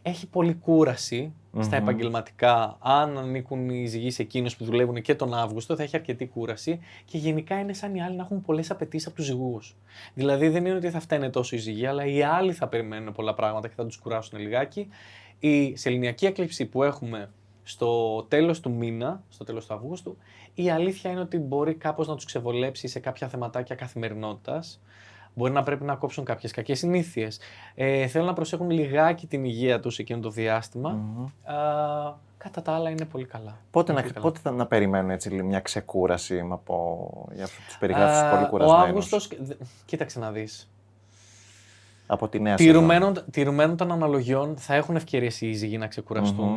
Έχει πολλή κούραση στα επαγγελματικά. Αν ανήκουν οι Ζυγοί σε εκείνους που δουλεύουν και τον Αύγουστο, θα έχει αρκετή κούραση. Και γενικά είναι σαν οι άλλοι να έχουν πολλές απαιτήσεις από τους Ζυγούς. Δηλαδή δεν είναι ότι θα φταίνε τόσο οι Ζυγοί, αλλά οι άλλοι θα περιμένουν πολλά πράγματα και θα τους κουράσουν λιγάκι. Η σεληνιακή έκλειψη που έχουμε στο τέλος του μήνα, στο τέλος του Αυγούστου, η αλήθεια είναι ότι μπορεί κάπως να τους ξεβολέψει σε κάποια θεματάκια καθημερινότητας. Μπορεί να πρέπει να κόψουν κάποιες κακές συνήθειες. Θέλουν να προσέχουν λιγάκι την υγεία τους εκείνο το διάστημα. Κατά τα άλλα είναι πολύ καλά. Πότε θα να περιμένουν έτσι μια ξεκούραση για αυτούς τους περιγράφους πολύ κουρασμένους? Ο Αύγουστος, κοίταξε να δεις. Από τη νέα σεζόν. Τηρουμένων των αναλογιών θα έχουν ευκαιρίες οι Ζυγοί να ξεκουραστούν.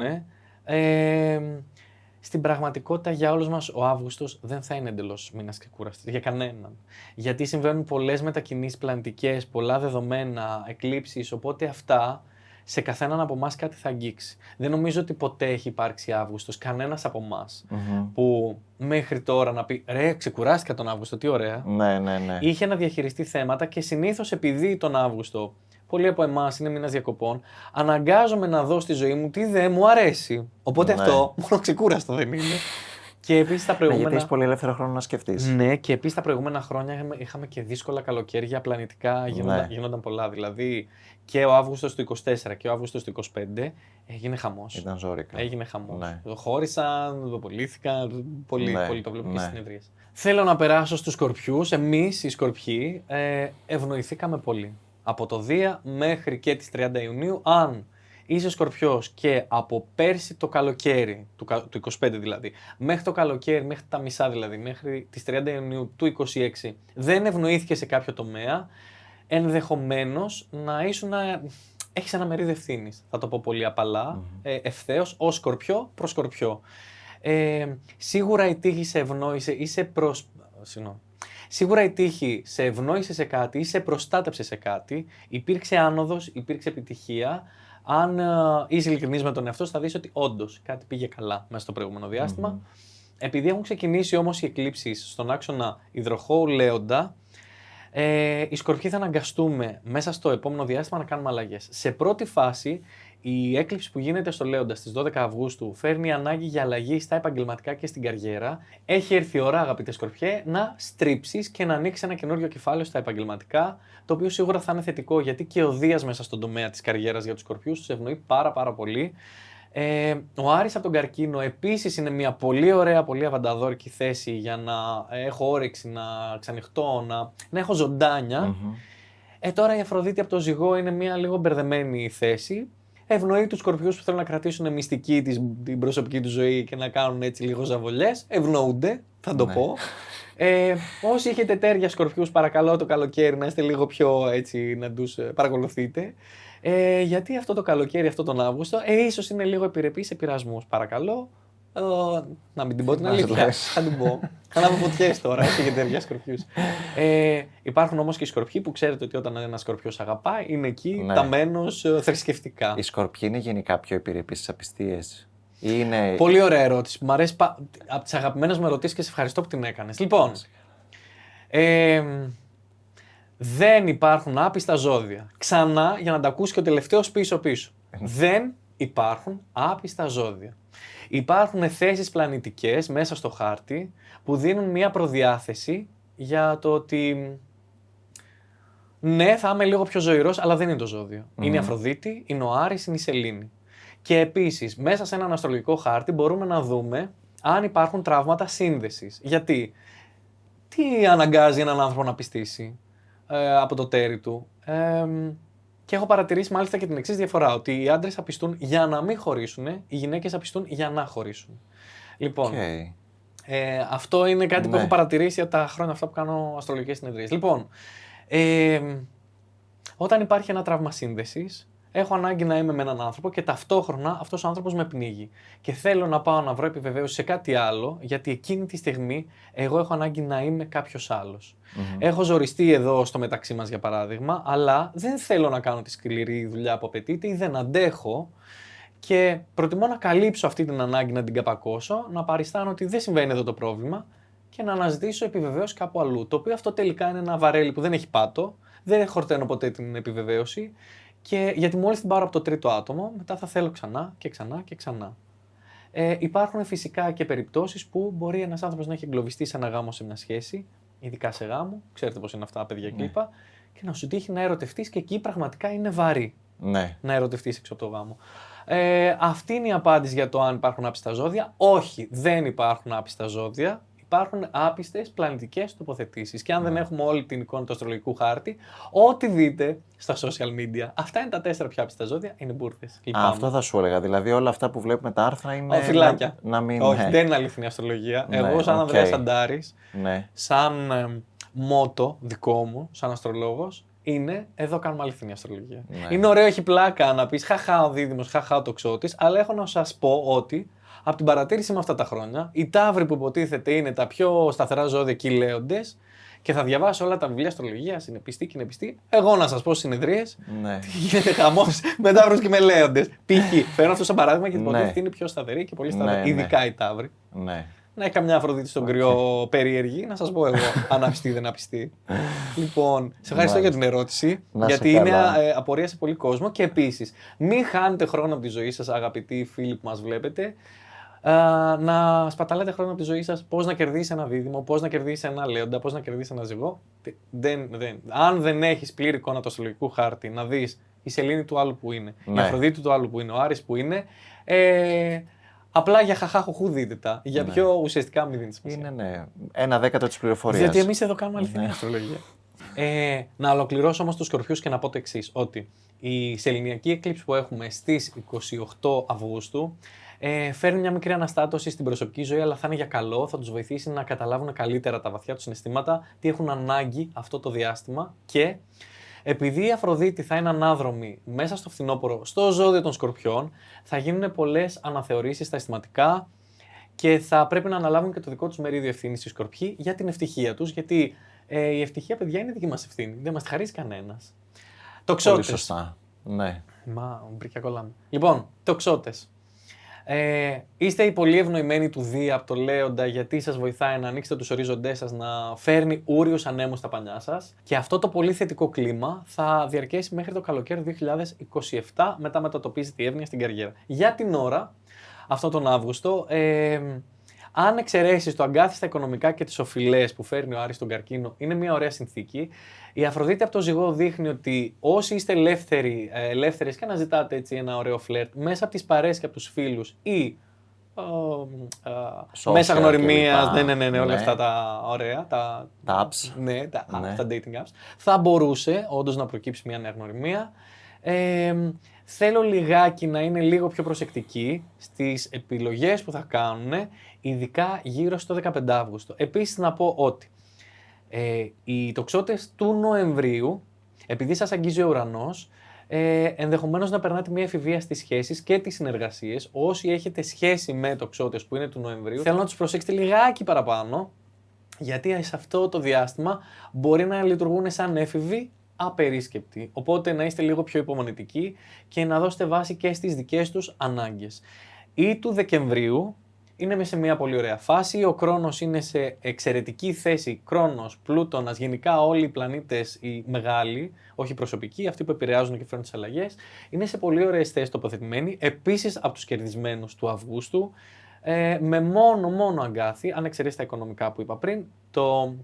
Στην πραγματικότητα για όλους μας ο Αύγουστος δεν θα είναι εντελώς μήνας ξεκούραστης, για κανέναν. Γιατί συμβαίνουν πολλές μετακινήσεις πλανητικές, πολλά δεδομένα, εκλήψεις, οπότε αυτά σε καθέναν από εμάς κάτι θα αγγίξει. Δεν νομίζω ότι ποτέ έχει υπάρξει Αύγουστος, κανένας από εμάς που μέχρι τώρα να πει «Ρε, ξεκουράστηκα τον Αύγουστο, τι ωραία». Ναι. Είχε να διαχειριστεί θέματα και συνήθως επειδή τον Αύγουστο πολλοί από εμάς είναι μήνας διακοπών, αναγκάζομαι να δω στη ζωή μου τι δεν μου αρέσει. Οπότε αυτό μόνο ξεκούραστο δεν είναι. Και επίσης τα προηγούμενα. Γιατί έχεις πολύ ελεύθερο χρόνο να σκεφτείς. Ναι, και επίσης τα προηγούμενα χρόνια είχαμε και δύσκολα καλοκαίρια πλανητικά, γίνονταν πολλά. Δηλαδή και ο Αύγουστος του 24 και ο Αύγουστος του 25 έγινε χαμός. Ήταν ζόρικα. Έγινε χαμός. Ναι. Το χώρισαν, το πωλήθηκαν. Πολύ το βλέπω και στις συνεδρίες. Θέλω να περάσω στους Σκορπιούς. Εμείς οι Σκορπιοί ευνοηθήκαμε πολύ. Από το Δία μέχρι και τις 30 Ιουνίου, αν είσαι Σκορπιός και από πέρσι το καλοκαίρι, του 25 δηλαδή, μέχρι το καλοκαίρι, μέχρι τα μισά δηλαδή, μέχρι τις 30 Ιουνίου του 26, δεν ευνοήθηκε σε κάποιο τομέα, ενδεχομένως να έχεις ένα μερίδιο ευθύνης, θα το πω πολύ απαλά, ευθέως, ως Σκορπιό προς Σκορπιό. Σίγουρα η τύχη σε ευνόησε, Σίγουρα η τύχη σε ευνόησε σε κάτι ή σε προστάτεψε σε κάτι, υπήρξε άνοδος, υπήρξε επιτυχία. Αν είσαι ειλικρινής με τον εαυτό σου, θα δεις ότι όντως κάτι πήγε καλά μέσα στο προηγούμενο διάστημα. Επειδή έχουν ξεκινήσει όμως οι εκλήψεις στον άξονα υδροχόου Λέοντα, οι Σκορπιοί θα αναγκαστούμε μέσα στο επόμενο διάστημα να κάνουμε αλλαγές. Σε πρώτη φάση, η έκλειψη που γίνεται στο Λέοντα στις 12 Αυγούστου φέρνει ανάγκη για αλλαγή στα επαγγελματικά και στην καριέρα. Έχει έρθει η ώρα, αγαπητέ Σκορπιέ, να στρίψεις και να ανοίξεις ένα καινούριο κεφάλαιο στα επαγγελματικά, το οποίο σίγουρα θα είναι θετικό, γιατί και ο Δίας μέσα στον τομέα της καριέρας για τους Σκορπιούς τους ευνοεί πάρα πολύ. Ο Άρης από τον Καρκίνο επίσης είναι μια πολύ ωραία, πολύ αβανταδόρικη θέση για να έχω όρεξη, να ξανοιχτώ, να έχω ζωντάνια. Τώρα η Αφροδίτη από το Ζυγό είναι μια λίγο μπερδεμένη θέση. Ευνοεί τους Σκορπιούς που θέλουν να κρατήσουν μυστική την προσωπική του ζωή και να κάνουν έτσι λίγο ζαβολιές. Ευνοούνται, θα το πω. Όσοι έχετε τέρια Σκορπιούς, παρακαλώ το καλοκαίρι να είστε λίγο πιο έτσι, να τους παρακολουθείτε. Γιατί αυτό το καλοκαίρι, αυτό τον Αύγουστο, ίσως είναι λίγο επιρρεπή σε πειρασμούς. Παρακαλώ, να μην την πω την αλήθεια. Θα την πω. Θα λάβω φωτιές τώρα, έχετε τέρια Σκορπιούς. Υπάρχουν όμως και οι Σκορπιοί που ξέρετε ότι όταν ένας Σκορπιός αγαπάει, είναι εκεί ταμένος θρησκευτικά. Οι Σκορπιοί είναι γενικά πιο επιρρεπείς στις απιστίες? Είναι... Πολύ ωραία ερώτηση. Μ' αρέσει από τις αγαπημένες μου ερωτήσεις και σε ευχαριστώ που την έκανες. Λοιπόν, δεν υπάρχουν άπιστα ζώδια. Ξανά, για να τα ακούσει και ο τελευταίος πίσω-πίσω. Δεν υπάρχουν άπιστα ζώδια. Υπάρχουν θέσεις πλανητικές μέσα στο χάρτη που δίνουν μια προδιάθεση για το ότι ναι, θα είμαι λίγο πιο ζωηρός, αλλά δεν είναι το ζώδιο. Είναι η Αφροδίτη, είναι ο Άρης, είναι η Σελήνη. Και επίσης, μέσα σε έναν αστρολογικό χάρτη μπορούμε να δούμε αν υπάρχουν τραύματα σύνδεσης. Γιατί, τι αναγκάζει έναν άνθρωπο να πιστήσει από το τέρι του. Και έχω παρατηρήσει μάλιστα και την εξής διαφορά, ότι οι άντρες απιστούν για να μην χωρίσουν, οι γυναίκες απιστούν για να χωρίσουν. Λοιπόν, αυτό είναι κάτι που έχω παρατηρήσει από τα χρόνια αυτά που κάνω αστρολογικές συνεδρίες. Λοιπόν, όταν υπάρχει ένα τραύμα σύνδεσης, έχω ανάγκη να είμαι με έναν άνθρωπο και ταυτόχρονα αυτός ο άνθρωπος με πνίγει. Και θέλω να πάω να βρω επιβεβαίωση σε κάτι άλλο, γιατί εκείνη τη στιγμή εγώ έχω ανάγκη να είμαι κάποιος άλλος. Έχω ζοριστεί εδώ στο μεταξύ μας για παράδειγμα, αλλά δεν θέλω να κάνω τη σκληρή δουλειά που απαιτείται ή δεν αντέχω και προτιμώ να καλύψω αυτή την ανάγκη, να την καπακώσω, να παριστάνω ότι δεν συμβαίνει εδώ το πρόβλημα και να αναζητήσω επιβεβαίωση κάπου αλλού. Το οποίο αυτό τελικά είναι ένα βαρέλι που δεν έχει πάτο, δεν χορταίνω ποτέ την επιβεβαίωση. Και γιατί μόλις την πάρω από το τρίτο άτομο, μετά θα θέλω ξανά και ξανά και ξανά. Υπάρχουν φυσικά και περιπτώσεις που μπορεί ένας άνθρωπος να έχει εγκλωβιστεί σε ένα γάμο, σε μια σχέση, ειδικά σε γάμο, ξέρετε πώς είναι αυτά παιδιά κλίπα, και να σου τύχει να ερωτευτείς και εκεί πραγματικά είναι βαρύ να ερωτευτείς έξω από το γάμο. Αυτή είναι η απάντηση για το αν υπάρχουν άπιστα ζώδια. Όχι, δεν υπάρχουν άπιστα ζώδια. Υπάρχουν άπιστες πλανητικές τοποθετήσεις. Και αν δεν έχουμε όλη την εικόνα του αστρολογικού χάρτη, ό,τι δείτε στα social media, αυτά είναι τα 4 πιο άπιστα ζώδια, είναι μπουρδες. Αυτό θα σου έλεγα. Δηλαδή, όλα αυτά που βλέπουμε τα άρθρα είναι. Φυλάκια. Να μην. Όχι, δεν είναι αληθινή αστρολογία. Εγώ, σαν Ανδρέας Αντάρης, σαν μότο δικό μου, σαν αστρολόγος, είναι εδώ κάνουμε αληθινή αστρολογία. Είναι ωραίο, έχει πλάκα να πεις χαχά ο δίδυμος, χαχά ο τοξότης, αλλά έχω να σας πω ότι. Από την παρατήρηση με αυτά τα χρόνια, οι Ταύροι που υποτίθεται είναι τα πιο σταθερά ζώδια και οι Λέοντες, και θα διαβάσω όλα τα βιβλία αστρολογίας, είναι πιστή και είναι πιστή. Εγώ να σας πω στις συνεδρίες, τι γίνεται χαμός με Ταύρους και με Λέοντες. Π.χ. φέρνω αυτό σαν παράδειγμα γιατί υποτίθεται είναι πιο σταθερή και πολύ σταθερή, ειδικά οι Ταύροι. Να έχει καμιά Αφροδίτη στον κρυό περίεργη, να σας πω εγώ, αν απιστεί ή δεν απιστεί. Λοιπόν, σε ευχαριστώ για την ερώτηση, γιατί είναι απορία σε πολύ κόσμο. Και επίσης, μην χάνετε χρόνο από τη ζωή σας, αγαπητοί φίλοι που μας βλέπετε. Να σπαταλάτε χρόνο από τη ζωή σας, πώς να κερδίσει ένα δίδυμο, πώς να κερδίσει ένα Λέοντα, πώς να κερδίσει ένα Ζυγό. Αν δεν έχεις πλήρη εικόνα του αστρολογικού χάρτη, να δεις η Σελήνη του άλλου που είναι, η Αφροδίτη του άλλου που είναι, ο Άρης που είναι, απλά για χαχάχουχού δείτε τα. Για πιο ουσιαστικά μην δίνετε σημασία. Είναι 1/10 της πληροφορίας. Γιατί εμείς εδώ κάνουμε αληθινή αστρολογία. Να ολοκληρώσω όμως τους Σκορπιούς και να πω το εξής, ότι η σεληνιακή έκλειψη που έχουμε στις 28 Αυγούστου φέρνει μια μικρή αναστάτωση στην προσωπική ζωή, αλλά θα είναι για καλό, θα τους βοηθήσει να καταλάβουν καλύτερα τα βαθιά τους συναισθήματα, τι έχουν ανάγκη αυτό το διάστημα, και επειδή η Αφροδίτη θα είναι ανάδρομη μέσα στο φθινόπωρο, στο ζώδιο των Σκορπιών, θα γίνουν πολλές αναθεωρήσεις στα αισθηματικά και θα πρέπει να αναλάβουν και το δικό τους μερίδιο ευθύνης οι Σκορπιοί για την ευτυχία τους, γιατί Η ευτυχία, παιδιά, είναι δική μας ευθύνη. Δεν μας τη χαρίζει κανένας. Τοξότες. Πολύ σωστά. Ναι. Μα, μπρικιά κολλάμε. Λοιπόν, τοξότες. Είστε οι πολύ ευνοημένοι του Δία από το Λέοντα, γιατί σας βοηθάει να ανοίξετε τους ορίζοντές σας, να φέρνει ούριους ανέμους στα πανιά σας. Και αυτό το πολύ θετικό κλίμα θα διαρκέσει μέχρι το καλοκαίρι 2027, μετά μετατοπίζεται η εύνοια στην καριέρα. Για την ώρα, αυτόν τον Αύγουστο, αν εξαιρέσεις το αγκάθι στα οικονομικά και τις οφειλές που φέρνει ο Άρης στον καρκίνο, είναι μια ωραία συνθήκη. Η Αφροδίτη από το Ζυγό δείχνει ότι όσοι είστε ελεύθερες και αναζητάτε έτσι ένα ωραίο φλερτ μέσα από τις παρέες και από τους φίλους ή μέσα γνωριμίας, ναι, όλα αυτά τα ωραία, τα apps, τα dating apps, θα μπορούσε όντως να προκύψει μια νέα γνωριμία. Θέλω λιγάκι να είναι λίγο πιο προσεκτικοί στις επιλογές που θα κάνουν, ειδικά γύρω στο 15 Αύγουστο. Επίσης να πω ότι οι τοξότες του Νοεμβρίου, επειδή σας αγγίζει ο ουρανός, ενδεχομένως να περνάτε μια εφηβεία στις σχέσεις και τις συνεργασίες. Όσοι έχετε σχέση με τοξότες που είναι του Νοεμβρίου, θέλω να τους προσέξετε λιγάκι παραπάνω, γιατί σε αυτό το διάστημα μπορεί να λειτουργούν σαν έφηβοι απερίσκεπτοι. Οπότε να είστε λίγο πιο υπομονετικοί και να δώσετε βάση και στις δικές τους ανάγκες. Ή του Δεκεμβρίου είναι σε μια πολύ ωραία φάση, ο Κρόνος είναι σε εξαιρετική θέση, Κρόνος, Πλούτονας, γενικά όλοι οι πλανήτες οι μεγάλοι, όχι προσωπικοί, αυτοί που επηρεάζουν και φέρνουν τις αλλαγές, είναι σε πολύ ωραίες θέσεις τοποθετημένοι, επίσης από τους κερδισμένους του Αυγούστου, με μόνο αγκάθι, αν εξαιρέσει τα οικονομικά που είπα πριν,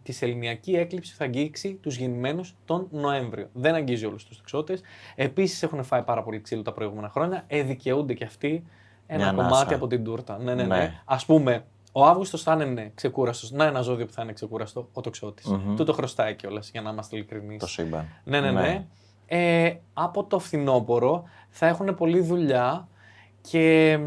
τη σεληνιακή έκλειψη θα αγγίξει τους γεννημένους τον Νοέμβριο. Δεν αγγίζει όλους τους τοξότες. Επίσης έχουν φάει πάρα πολύ ξύλο τα προηγούμενα χρόνια, δικαιούνται και αυτοί ένα κομμάτι από την τούρτα. Ναι. Ας πούμε, ο Αύγουστος θα είναι ξεκούραστος. Να, ένα ζώδιο που θα είναι ξεκούραστο, ο τοξότης. Του το χρωστάει κιόλας, για να είμαστε ειλικρινείς. Το σύμπαν. Ναι. Από το φθινόπωρο θα έχουν πολλή δουλειά και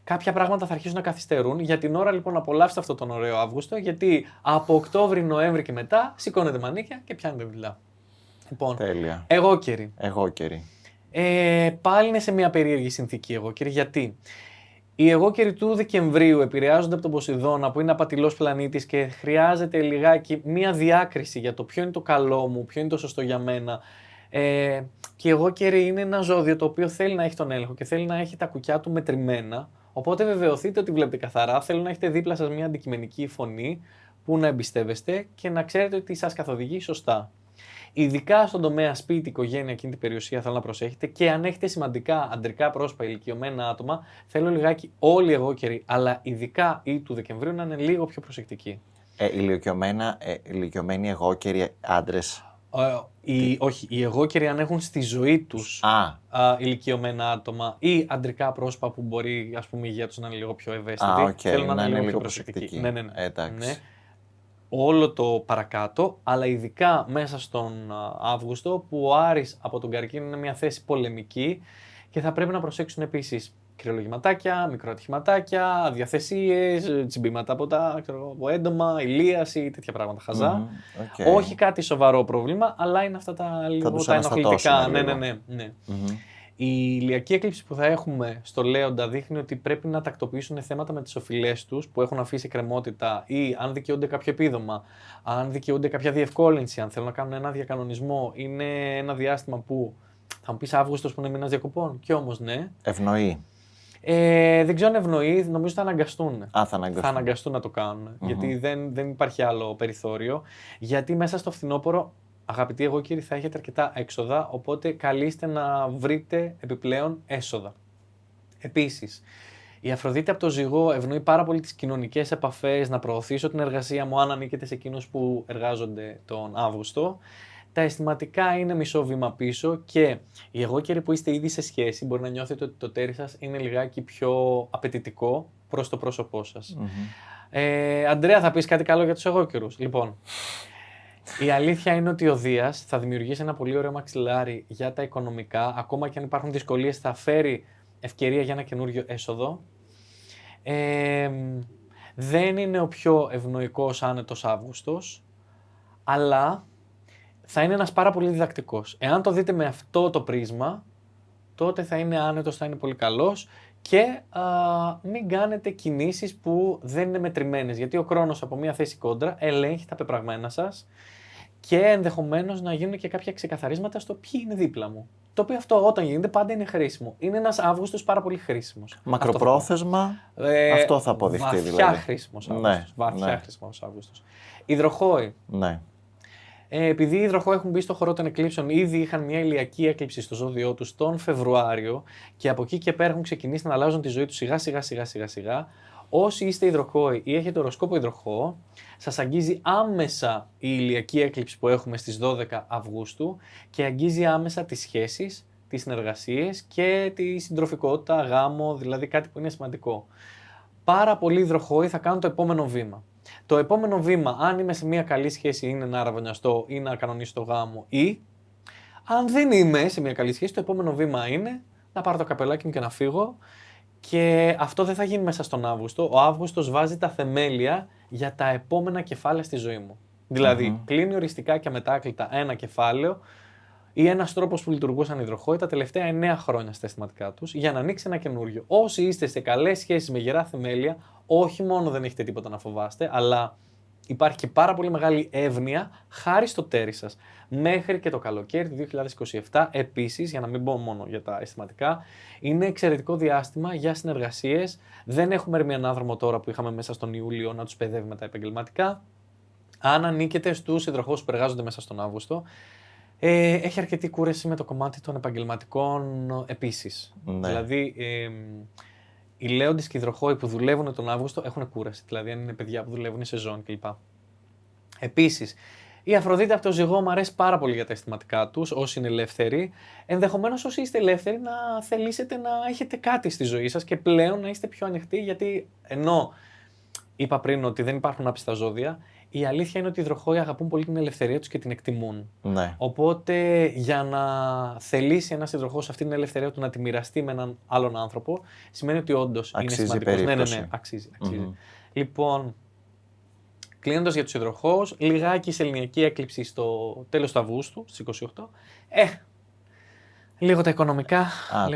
κάποια πράγματα θα αρχίσουν να καθυστερούν. Για την ώρα λοιπόν απολαύστε αυτόν τον ωραίο Αύγουστο, γιατί από Οκτώβρη, Νοέμβρη και μετά σηκώνετε μανίκια και πιάνετε δουλειά. Λοιπόν, τέλεια. Εγώκεροι. Πάλι είναι σε μια περίεργη συνθήκη εγώκεροι, γιατί οι εγώκεροι του Δεκεμβρίου επηρεάζονται από τον Ποσειδώνα που είναι απατηλός πλανήτης και χρειάζεται λιγάκι μια διάκριση για το ποιο είναι το καλό μου, ποιο είναι το σωστό για μένα. Και οι εγώκεροι είναι ένα ζώδιο το οποίο θέλει να έχει τον έλεγχο και θέλει να έχει τα κουκιά του μετρημένα. Οπότε βεβαιωθείτε ότι βλέπετε καθαρά. Θέλω να έχετε δίπλα σας μια αντικειμενική φωνή που να εμπιστεύεστε και να ξέρετε ότι σας καθοδηγεί σωστά. Ειδικά στον τομέα σπίτι, οικογένεια, εκείνη την περιουσία θέλω να προσέχετε και αν έχετε σημαντικά αντρικά πρόσωπα, ηλικιωμένα άτομα, θέλω λιγάκι όλοι οι εγώκεροι, αλλά ειδικά οι του Δεκεμβρίου να είναι λίγο πιο προσεκτικοί. Ηλικιωμένοι εγώκεροι άντρες. Όχι, οι εγώκεροι αν έχουν στη ζωή τους ηλικιωμένα άτομα ή αντρικά πρόσωπα που μπορεί ας πούμε η υγεία τους να είναι λίγο πιο ευαίσθητη, θέλω να είναι λίγο πιο προσεκτικοί. Ναι. Εντάξει. Όλο το παρακάτω, αλλά ειδικά μέσα στον Αύγουστο που ο Άρης από τον καρκίνο είναι μια θέση πολεμική και θα πρέπει να προσέξουν επίσης κρυολογηματάκια, μικροατυχηματάκια, διαθεσίες, τσιμπήματα από έντομα, ηλίαση, τέτοια πράγματα χαζά. Όχι κάτι σοβαρό πρόβλημα, αλλά είναι αυτά τα λίγο τα ενοχλητικά. Ναι. Η ηλιακή έκλειψη που θα έχουμε στο Λέοντα δείχνει ότι πρέπει να τακτοποιήσουν θέματα με τις οφειλές τους που έχουν αφήσει κρεμότητα ή αν δικαιούνται κάποιο επίδομα, αν δικαιούνται κάποια διευκόλυνση, αν θέλουν να κάνουν ένα διακανονισμό. Είναι ένα διάστημα που θα μου πεις Αύγουστος που είναι μήνας διακοπών. Και όμως ναι. Ευνοεί. Δεν ξέρω αν ευνοεί, νομίζω θα αναγκαστούν. Θα αναγκαστούν να το κάνουν. Γιατί δεν υπάρχει άλλο περιθώριο. Γιατί μέσα στο φθινόπωρο, αγαπητοί εγώκεροι, θα έχετε αρκετά έξοδα, οπότε καλείστε να βρείτε επιπλέον έσοδα. Επίσης, η Αφροδίτη από το Ζυγό ευνοεί πάρα πολύ τις κοινωνικές επαφές, να προωθήσω την εργασία μου αν ανήκετε σε εκείνους που εργάζονται τον Αύγουστο. Τα αισθηματικά είναι μισό βήμα πίσω και οι εγώκεροι που είστε ήδη σε σχέση μπορεί να νιώθετε ότι το τέρι σας είναι λιγάκι πιο απαιτητικό προς το πρόσωπό σας. Αντρέα, θα πεις κάτι καλό για τους εγώκερους? Λοιπόν, η αλήθεια είναι ότι ο Δίας θα δημιουργήσει ένα πολύ ωραίο μαξιλάρι για τα οικονομικά. Ακόμα και αν υπάρχουν δυσκολίες, θα φέρει ευκαιρία για ένα καινούριο έσοδο. Δεν είναι ο πιο ευνοϊκός άνετος Αύγουστος, αλλά θα είναι ένας πάρα πολύ διδακτικός. Εάν το δείτε με αυτό το πρίσμα, τότε θα είναι άνετος, θα είναι πολύ καλός και μην κάνετε κινήσεις που δεν είναι μετρημένες, γιατί ο Κρόνος από μια θέση κόντρα ελέγχει τα πεπραγμένα σας και ενδεχομένως να γίνουν και κάποια ξεκαθαρίσματα στο ποιοι είναι δίπλα μου. Το οποίο αυτό όταν γίνεται πάντα είναι χρήσιμο. Είναι ένας Αύγουστος πάρα πολύ χρήσιμος. Μακροπρόθεσμα, αυτό θα αποδειχτεί βαθιά δηλαδή. Χρήσιμος Ναι, βαθιά χρήσιμος Αύγουστος. Υδροχόοι. Ναι. Επειδή οι υδροχόοι έχουν μπει στο χώρο των εκλήψεων, ήδη είχαν μια ηλιακή έκλειψη στο ζώδιό τους τον Φεβρουάριο και από εκεί και πέρα έχουν ξεκινήσει να αλλάζουν τη ζωή τους σιγά. Όσοι είστε υδροχόοι ή έχετε οροσκόπο υδροχόο, σας αγγίζει άμεσα η ηλιακή έκλειψη που έχουμε στις 12 Αυγούστου και αγγίζει άμεσα τις σχέσεις, τις συνεργασίες και τη συντροφικότητα, γάμο, δηλαδή κάτι που είναι σημαντικό. Πάρα πολλοί υδροχόοι θα κάνουν το επόμενο βήμα. Το επόμενο βήμα, αν είμαι σε μια καλή σχέση, είναι να αραβωνιαστώ ή να κανονίσω το γάμο, ή αν δεν είμαι σε μια καλή σχέση, το επόμενο βήμα είναι να πάρω το καπελάκι μου και να φύγω. Και αυτό δεν θα γίνει μέσα στον Αύγουστο. Ο Αύγουστος βάζει τα θεμέλια για τα επόμενα κεφάλαια στη ζωή μου. Δηλαδή, κλείνει οριστικά και αμετάκλητα ένα κεφάλαιο ή ένας τρόπος που λειτουργούσαν οι υδροχόοι τα τελευταία 9 χρόνια στα αισθηματικά τους για να ανοίξει ένα καινούριο. Όσοι είστε σε καλές σχέσεις με γερά θεμέλια, όχι μόνο δεν έχετε τίποτα να φοβάστε, αλλά υπάρχει και πάρα πολύ μεγάλη εύνοια χάρη στο τέρι σας. Μέχρι και το καλοκαίρι του 2027, επίσης, για να μην πω μόνο για τα αισθηματικά, είναι εξαιρετικό διάστημα για συνεργασίες. Δεν έχουμε έναν άνθρωπο τώρα που είχαμε μέσα στον Ιούλιο να τους παιδεύει με τα επαγγελματικά. Αν ανήκετε στους υδροχόους που εργάζονται μέσα στον Αύγουστο, έχει αρκετή κούραση με το κομμάτι των επαγγελματικών επίσης. Ναι. Δηλαδή, οι λέοντες και οι υδροχόοι που δουλεύουν τον Αύγουστο έχουν κούραση. Δηλαδή, αν είναι παιδιά που δουλεύουν σε ζώνη κλπ. Επίσης, η Αφροδίτη από το Ζυγό μου αρέσει πάρα πολύ για τα αισθηματικά τους, όσοι είναι ελεύθεροι. Ενδεχομένως, όσοι είστε ελεύθεροι, να θελήσετε να έχετε κάτι στη ζωή σας και πλέον να είστε πιο ανοιχτοί, γιατί ενώ είπα πριν ότι δεν υπάρχουν άπιστα ζώδια, η αλήθεια είναι ότι οι υδροχόοι αγαπούν πολύ την ελευθερία τους και την εκτιμούν. Ναι. Οπότε, για να θελήσει ένας υδροχόος αυτή την ελευθερία του να τη μοιραστεί με έναν άλλον άνθρωπο, σημαίνει ότι όντως είναι σημαντικός. Ναι, αξίζει. Λοιπόν, κλείνοντας για τους υδροχόους, λιγάκι σεληνιακή έκλειψη στο τέλος του Αυγούστου, στις 28. Λίγο τα οικονομικά.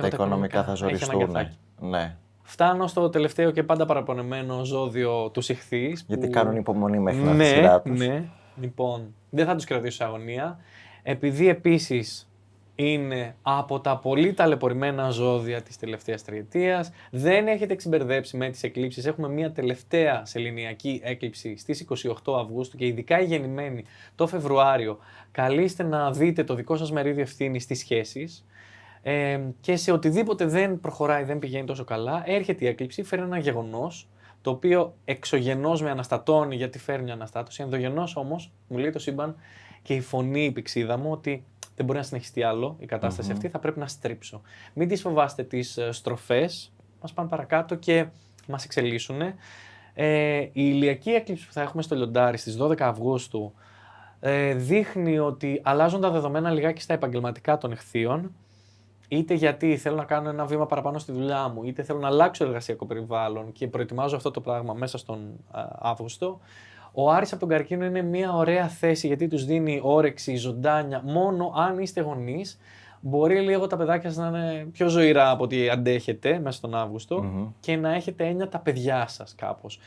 Τα οικονομικά θα ζοριστούν. Ναι. Φτάνω στο τελευταίο και πάντα παραπονεμένο ζώδιο του Ιχθύς. Γιατί κάνουν υπομονή μέχρι να τη σειρά τους. Ναι. Λοιπόν, δεν θα τους κρατήσω σε αγωνία. Επειδή επίσης είναι από τα πολύ ταλαιπωρημένα ζώδια της τελευταίας τριετίας, δεν έχετε εξυμπερδέψει με τις εκλήψεις. Έχουμε μια τελευταία σεληνιακή έκλειψη στις 28 Αυγούστου και ειδικά οι γεννημένοι το Φεβρουάριο, καλείστε να δείτε το δικό σας μερίδιο ευθύνης στις σχέσεις. Και σε οτιδήποτε δεν προχωράει, δεν πηγαίνει τόσο καλά, έρχεται η έκλειψη, φέρνει ένα γεγονός, το οποίο εξωγενώς με αναστατώνει γιατί φέρνει μια αναστάτωση. Ενδογενώς όμως, μου λέει το σύμπαν και η φωνή, η πηξίδα μου, ότι δεν μπορεί να συνεχιστεί άλλο η κατάσταση αυτή, θα πρέπει να στρίψω. Μην τις φοβάστε τις στροφές, μας πάνε παρακάτω και μας εξελίσσουν. Η ηλιακή έκλειψη που θα έχουμε στο Λιοντάρι στις 12 Αυγούστου δείχνει ότι αλλάζουν τα δεδομένα λιγάκι στα επαγγελματικά των Ιχθύων. Είτε γιατί θέλω να κάνω ένα βήμα παραπάνω στη δουλειά μου, είτε θέλω να αλλάξω εργασιακό περιβάλλον και προετοιμάζω αυτό το πράγμα μέσα στον Αύγουστο. Ο Άρης από τον Καρκίνο είναι μια ωραία θέση γιατί τους δίνει όρεξη, ζωντάνια. Μόνο αν είστε γονείς, μπορεί λίγο τα παιδάκια σας να είναι πιο ζωηρά από ό,τι αντέχετε μέσα στον Αύγουστο και να έχετε έννοια τα παιδιά σας κάπως.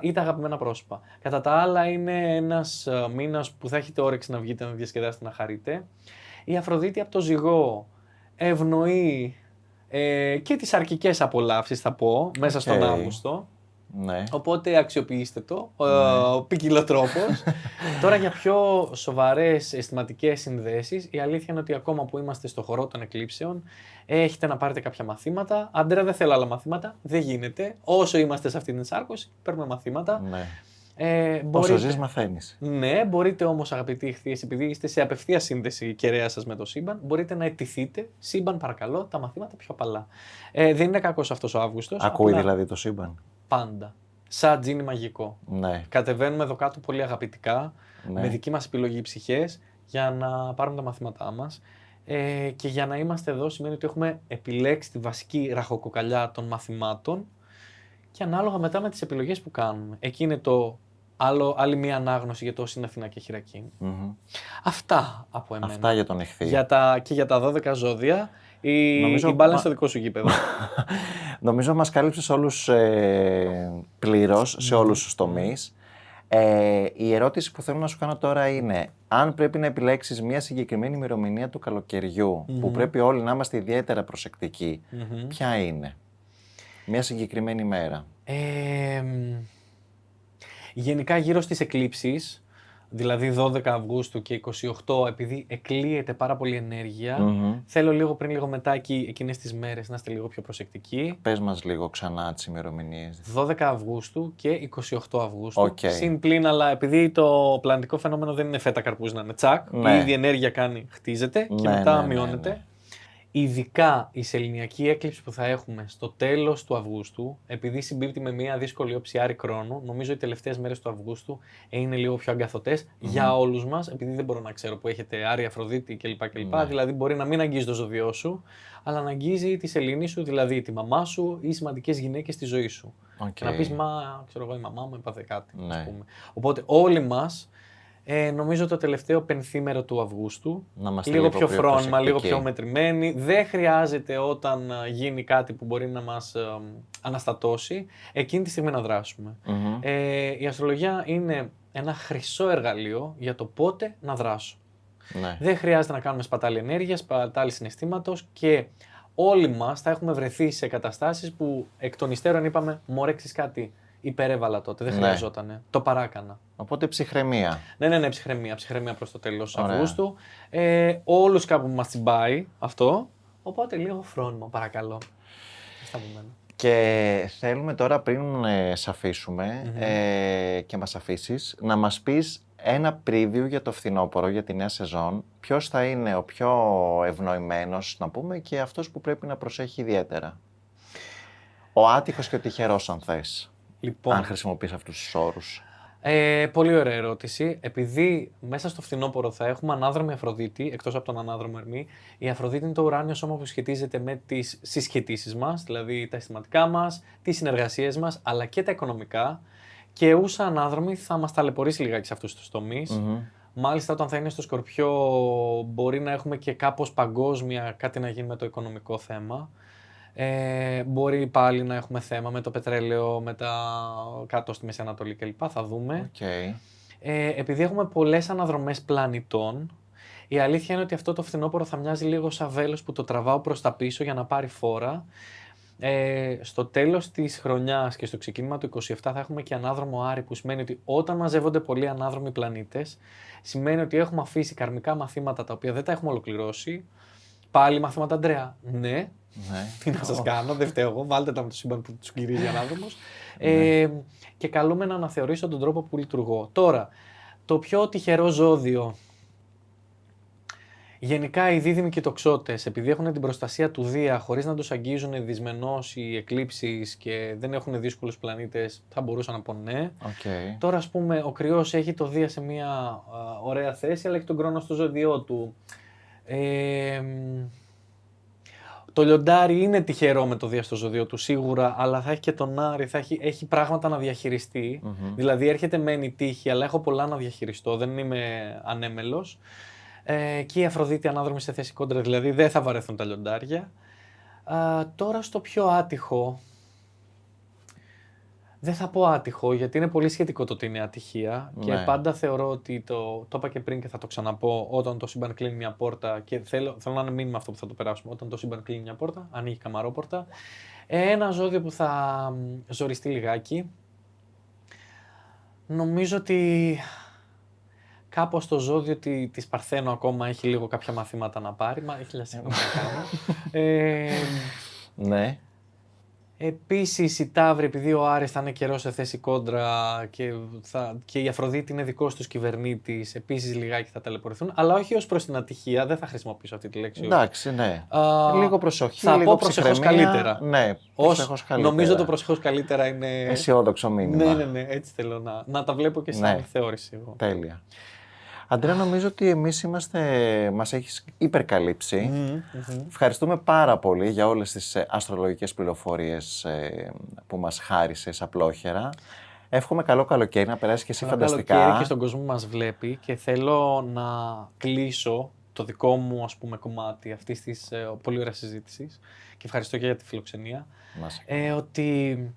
Ή τα αγαπημένα πρόσωπα. Κατά τα άλλα, είναι ένας μήνας που θα έχετε όρεξη να βγείτε, να διασκεδάσετε, να χαρείτε. Η Αφροδίτη από το Ζυγό ευνοεί και τις αρκικές απολαύσεις, θα πω, μέσα στον Αύγουστο. Ναι. Οπότε αξιοποιήστε το, ποικιλοτρόπως. Τώρα για πιο σοβαρές αισθηματικές συνδέσεις, η αλήθεια είναι ότι ακόμα που είμαστε στο χορό των εκλήψεων, έχετε να πάρετε κάποια μαθήματα. Αντρέα, δεν θέλω άλλα μαθήματα, δεν γίνεται. Όσο είμαστε σε αυτή την σάρκωση, παίρνουμε μαθήματα. Ναι. Όσο ζεις μαθαίνεις. Ναι, μπορείτε όμως αγαπητοί Ιχθύες, επειδή είστε σε απευθεία σύνδεση κεραία σας με το σύμπαν, μπορείτε να αιτηθείτε, σύμπαν παρακαλώ, τα μαθήματα πιο απαλά. Δεν είναι κακός αυτός ο Αύγουστος. Ακούει απλά, δηλαδή το σύμπαν. Πάντα. Σαν τζίνι μαγικό. Ναι. Κατεβαίνουμε εδώ κάτω πολύ αγαπητικά, ναι. με δική μας επιλογή ψυχές, για να πάρουμε τα μαθήματά μας. Και για να είμαστε εδώ σημαίνει ότι έχουμε επιλέξει τη βασική ραχοκοκαλιά των μαθημάτων και ανάλογα μετά με τις επιλογές που κάνουμε. Εκεί είναι άλλη μία ανάγνωση για το όσοι είναι Αθηνά και Χειρακίνη. Αυτά από εμένα. Αυτά για τον Ιχθύ. Και για τα 12 ζώδια, η μπάλα είναι στο δικό σου γήπεδο. Νομίζω μας κάλυψες όλους πλήρως, σε όλους τους τομείς. Η ερώτηση που θέλω να σου κάνω τώρα είναι, αν πρέπει να επιλέξεις μια συγκεκριμένη ημερομηνία του καλοκαιριού, που πρέπει όλοι να είμαστε ιδιαίτερα προσεκτικοί, ποια είναι? Μια συγκεκριμένη μέρα. Γενικά γύρω στις εκλήψεις, δηλαδή 12 Αυγούστου και 28, επειδή εκλείεται πάρα πολύ ενέργεια, θέλω λίγο πριν, λίγο μετά, εκείνες τις μέρες να είστε λίγο πιο προσεκτικοί. Πες μας λίγο ξανά τις ημερομηνίες. 12 Αυγούστου και 28 Αυγούστου. Συν πλήν, αλλά επειδή το πλανητικό φαινόμενο δεν είναι φέτα καρπούς να είναι τσακ, ήδη η ενέργεια χτίζεται και μετά μειώνεται. Ειδικά η σεληνιακή έκλειψη που θα έχουμε στο τέλος του Αυγούστου, επειδή συμπίπτει με μια δύσκολη όψη Άρη Κρόνου, νομίζω οι τελευταίες μέρες του Αυγούστου είναι λίγο πιο αγκαθωτές για όλους μας, επειδή δεν μπορώ να ξέρω που έχετε Άρη, Αφροδίτη κλπ. Δηλαδή μπορεί να μην αγγίζει το ζώδιό σου, αλλά να αγγίζει τη σελήνη σου, δηλαδή τη μαμά σου ή σημαντικές γυναίκες στη ζωή σου. Και να πεις, ξέρω εγώ, η μαμά μου έπαθε κάτι, ας πούμε. Οπότε όλοι μας, νομίζω το τελευταίο πενθήμερο του Αυγούστου, λίγο πιο φρόνημα, λίγο πιο μετρημένοι. Δεν χρειάζεται όταν γίνει κάτι που μπορεί να μας αναστατώσει, εκείνη τη στιγμή να δράσουμε. Η αστρολογία είναι ένα χρυσό εργαλείο για το πότε να δράσω. Δεν χρειάζεται να κάνουμε σπατάλη ενέργειας, σπατάλη συναισθήματος και όλοι μας θα έχουμε βρεθεί σε καταστάσεις που εκ των υστέρων είπαμε, μωρέξεις κάτι. Υπερέβαλα τότε, δεν χρειαζότανε. Το παράκανα. Οπότε ψυχραιμία. Ναι, ψυχραιμία προς το τέλος Αυγούστου. Όλους κάπου μας τσιμπάει αυτό. Οπότε λίγο φρόνιμο, παρακαλώ. Και θέλουμε τώρα πριν σε αφήσουμε και μας αφήσεις, να μας πεις ένα preview για το φθινόπωρο, για τη νέα σεζόν. Ποιος θα είναι ο πιο ευνοημένος, να πούμε, και αυτός που πρέπει να προσέχει ιδιαίτερα. Ο άτυχος και ο τυχερός, αν θες. Λοιπόν, αν χρησιμοποιείς αυτούς τους όρους. Πολύ ωραία ερώτηση. Επειδή μέσα στο φθινόπωρο θα έχουμε ανάδρομη Αφροδίτη, εκτός από τον ανάδρομο Ερμή, η Αφροδίτη είναι το ουράνιο σώμα που σχετίζεται με τις συσχετήσεις μας, δηλαδή τα αισθηματικά μας, τις συνεργασίες μας, αλλά και τα οικονομικά. Και ούσα ανάδρομη θα μας ταλαιπωρήσει λιγάκι σε αυτούς τους τομείς. Μάλιστα, όταν θα είναι στο Σκορπιό, μπορεί να έχουμε και κάπως παγκόσμια κάτι να γίνει με το οικονομικό θέμα. Μπορεί πάλι να έχουμε θέμα με το πετρέλαιο, με τα κάτω στη Μέση Ανατολή κλπ. Θα δούμε. Επειδή έχουμε πολλές αναδρομές πλανητών, η αλήθεια είναι ότι αυτό το φθινόπωρο θα μοιάζει λίγο σαν βέλος που το τραβάω προς τα πίσω για να πάρει φόρα. Στο τέλος της χρονιάς και στο ξεκίνημα του 27 θα έχουμε και ανάδρομο Άρη, που σημαίνει ότι όταν μαζεύονται πολλοί ανάδρομοι πλανήτες, σημαίνει ότι έχουμε αφήσει καρμικά μαθήματα τα οποία δεν τα έχουμε ολοκληρώσει. Πάλι μαθήματα Αντρέα. Ναι. Τι να σας κάνω, δεν φταίω εγώ. Βάλτε τα με το σύμπαν που τους γυρίζει ανάδρομος. Και καλούμε να αναθεωρήσω τον τρόπο που λειτουργώ. Τώρα, το πιο τυχερό ζώδιο. Γενικά οι δίδυμοι και οι τοξότες, επειδή έχουν την προστασία του Δία χωρίς να τους αγγίζουν δυσμενώς οι εκλήψεις και δεν έχουν δύσκολους πλανήτες, θα μπορούσα να πω ναι. Τώρα, ας πούμε, ο Κρυός έχει το Δία σε μια ωραία θέση, αλλά έχει τον Κρόνο στο ζώδιό του. Το Λιοντάρι είναι τυχερό με το Δία στο ζώδιο του σίγουρα, αλλά θα έχει και τον Άρη, έχει πράγματα να διαχειριστεί. Δηλαδή έρχεται μεν η τύχη, αλλά έχω πολλά να διαχειριστώ, δεν είμαι ανέμελος. Και η Αφροδίτη ανάδρομη σε θέση κόντρα, δηλαδή δεν θα βαρεθούν τα λιοντάρια. Τώρα στο πιο άτυχο, δεν θα πω άτυχο, γιατί είναι πολύ σχετικό το ότι είναι ατυχία και πάντα θεωρώ ότι το είπα και πριν και θα το ξαναπώ, όταν το σύμπαν κλείνει μια πόρτα, και θέλω να είναι μήνυμα αυτό που θα το περάσουμε, όταν το σύμπαν κλείνει μια πόρτα, ανοίγει καμαρόπορτα. Ένα ζώδιο που θα ζοριστεί λιγάκι, νομίζω ότι κάπως το ζώδιο της Παρθένου ακόμα έχει λίγο κάποια μαθήματα να πάρει, μα έχει λασίγμα να κάνει. Ναι. Επίσης η Ταύρη, επειδή ο Άρης θα είναι καιρό σε θέση κόντρα και η Αφροδίτη είναι δικός τους κυβερνήτης, επίσης λιγάκι θα ταλαιπωρηθούν, αλλά όχι ως προς την ατυχία, δεν θα χρησιμοποιήσω αυτή τη λέξη. Εντάξει, ναι. Λίγο προσοχή, θα λίγο πω προσεχώς καλύτερα. Ναι, προσεχώς καλύτερα. Νομίζω το προσεχώς καλύτερα είναι αισιόδοξο μήνυμα. Ναι, έτσι θέλω να τα βλέπω και σαν θεώρηση εγώ. Τέλεια. Αντρέα, νομίζω ότι εμείς μας έχεις υπερκαλύψει. Ευχαριστούμε πάρα πολύ για όλες τις αστρολογικές πληροφορίες που μας χάρισες απλόχερα. Εύχομαι καλό καλοκαίρι, να περάσεις και εσύ φανταστικά. Καλό καλοκαίρι και στον κόσμο που μας βλέπει, και θέλω να κλείσω το δικό μου, ας πούμε, κομμάτι αυτής της πολύ ωραίας συζήτησης και ευχαριστώ και για τη φιλοξενία, ότι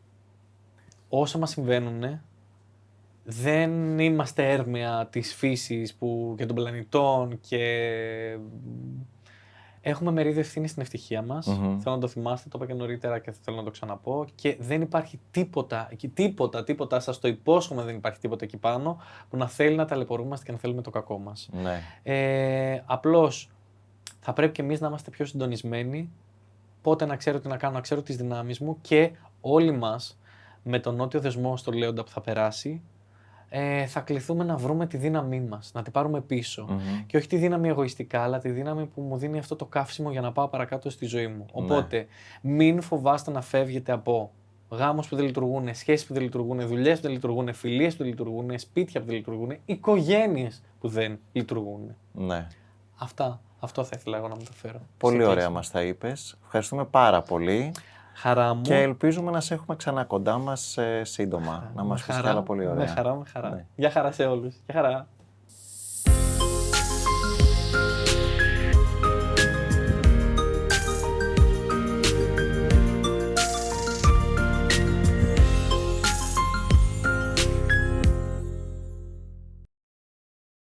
όσα μας συμβαίνουν δεν είμαστε έρμεα της φύσης και των πλανητών και έχουμε μερίδιο ευθύνη στην ευτυχία μας. Θέλω να το θυμάστε, το είπα και νωρίτερα και θέλω να το ξαναπώ. Και δεν υπάρχει τίποτα, σας το υπόσχομαι, δεν υπάρχει τίποτα εκεί πάνω που να θέλει να ταλαιπωρούμαστε και να θέλουμε το κακό μας. Ναι. Απλώς θα πρέπει και εμείς να είμαστε πιο συντονισμένοι. Πότε να ξέρω τι να κάνω, να ξέρω τις δυνάμεις μου και όλοι μας με τον νότιο δεσμό στο Λέοντα που θα περάσει. Θα κληθούμε να βρούμε τη δύναμή μας, να την πάρουμε πίσω. Και όχι τη δύναμη εγωιστικά, αλλά τη δύναμη που μου δίνει αυτό το καύσιμο για να πάω παρακάτω στη ζωή μου. Οπότε, μην φοβάστε να φεύγετε από γάμους που δεν λειτουργούν, σχέσεις που δεν λειτουργούν, δουλειές που δεν λειτουργούν, φιλίες που δεν λειτουργούν, σπίτια που δεν λειτουργούν, οικογένειες που δεν λειτουργούν. Ναι. Αυτό θα ήθελα εγώ να μεταφέρω. Πολύ ωραία μας τα είπες. Ευχαριστούμε πάρα πολύ. Χαρά μου. Και ελπίζουμε να σε έχουμε ξανά κοντά μας σύντομα. Να μας πεις κι άλλα πολύ ωραία. Με χαρά. Ναι. Γεια χαρά σε όλους. Γεια χαρά.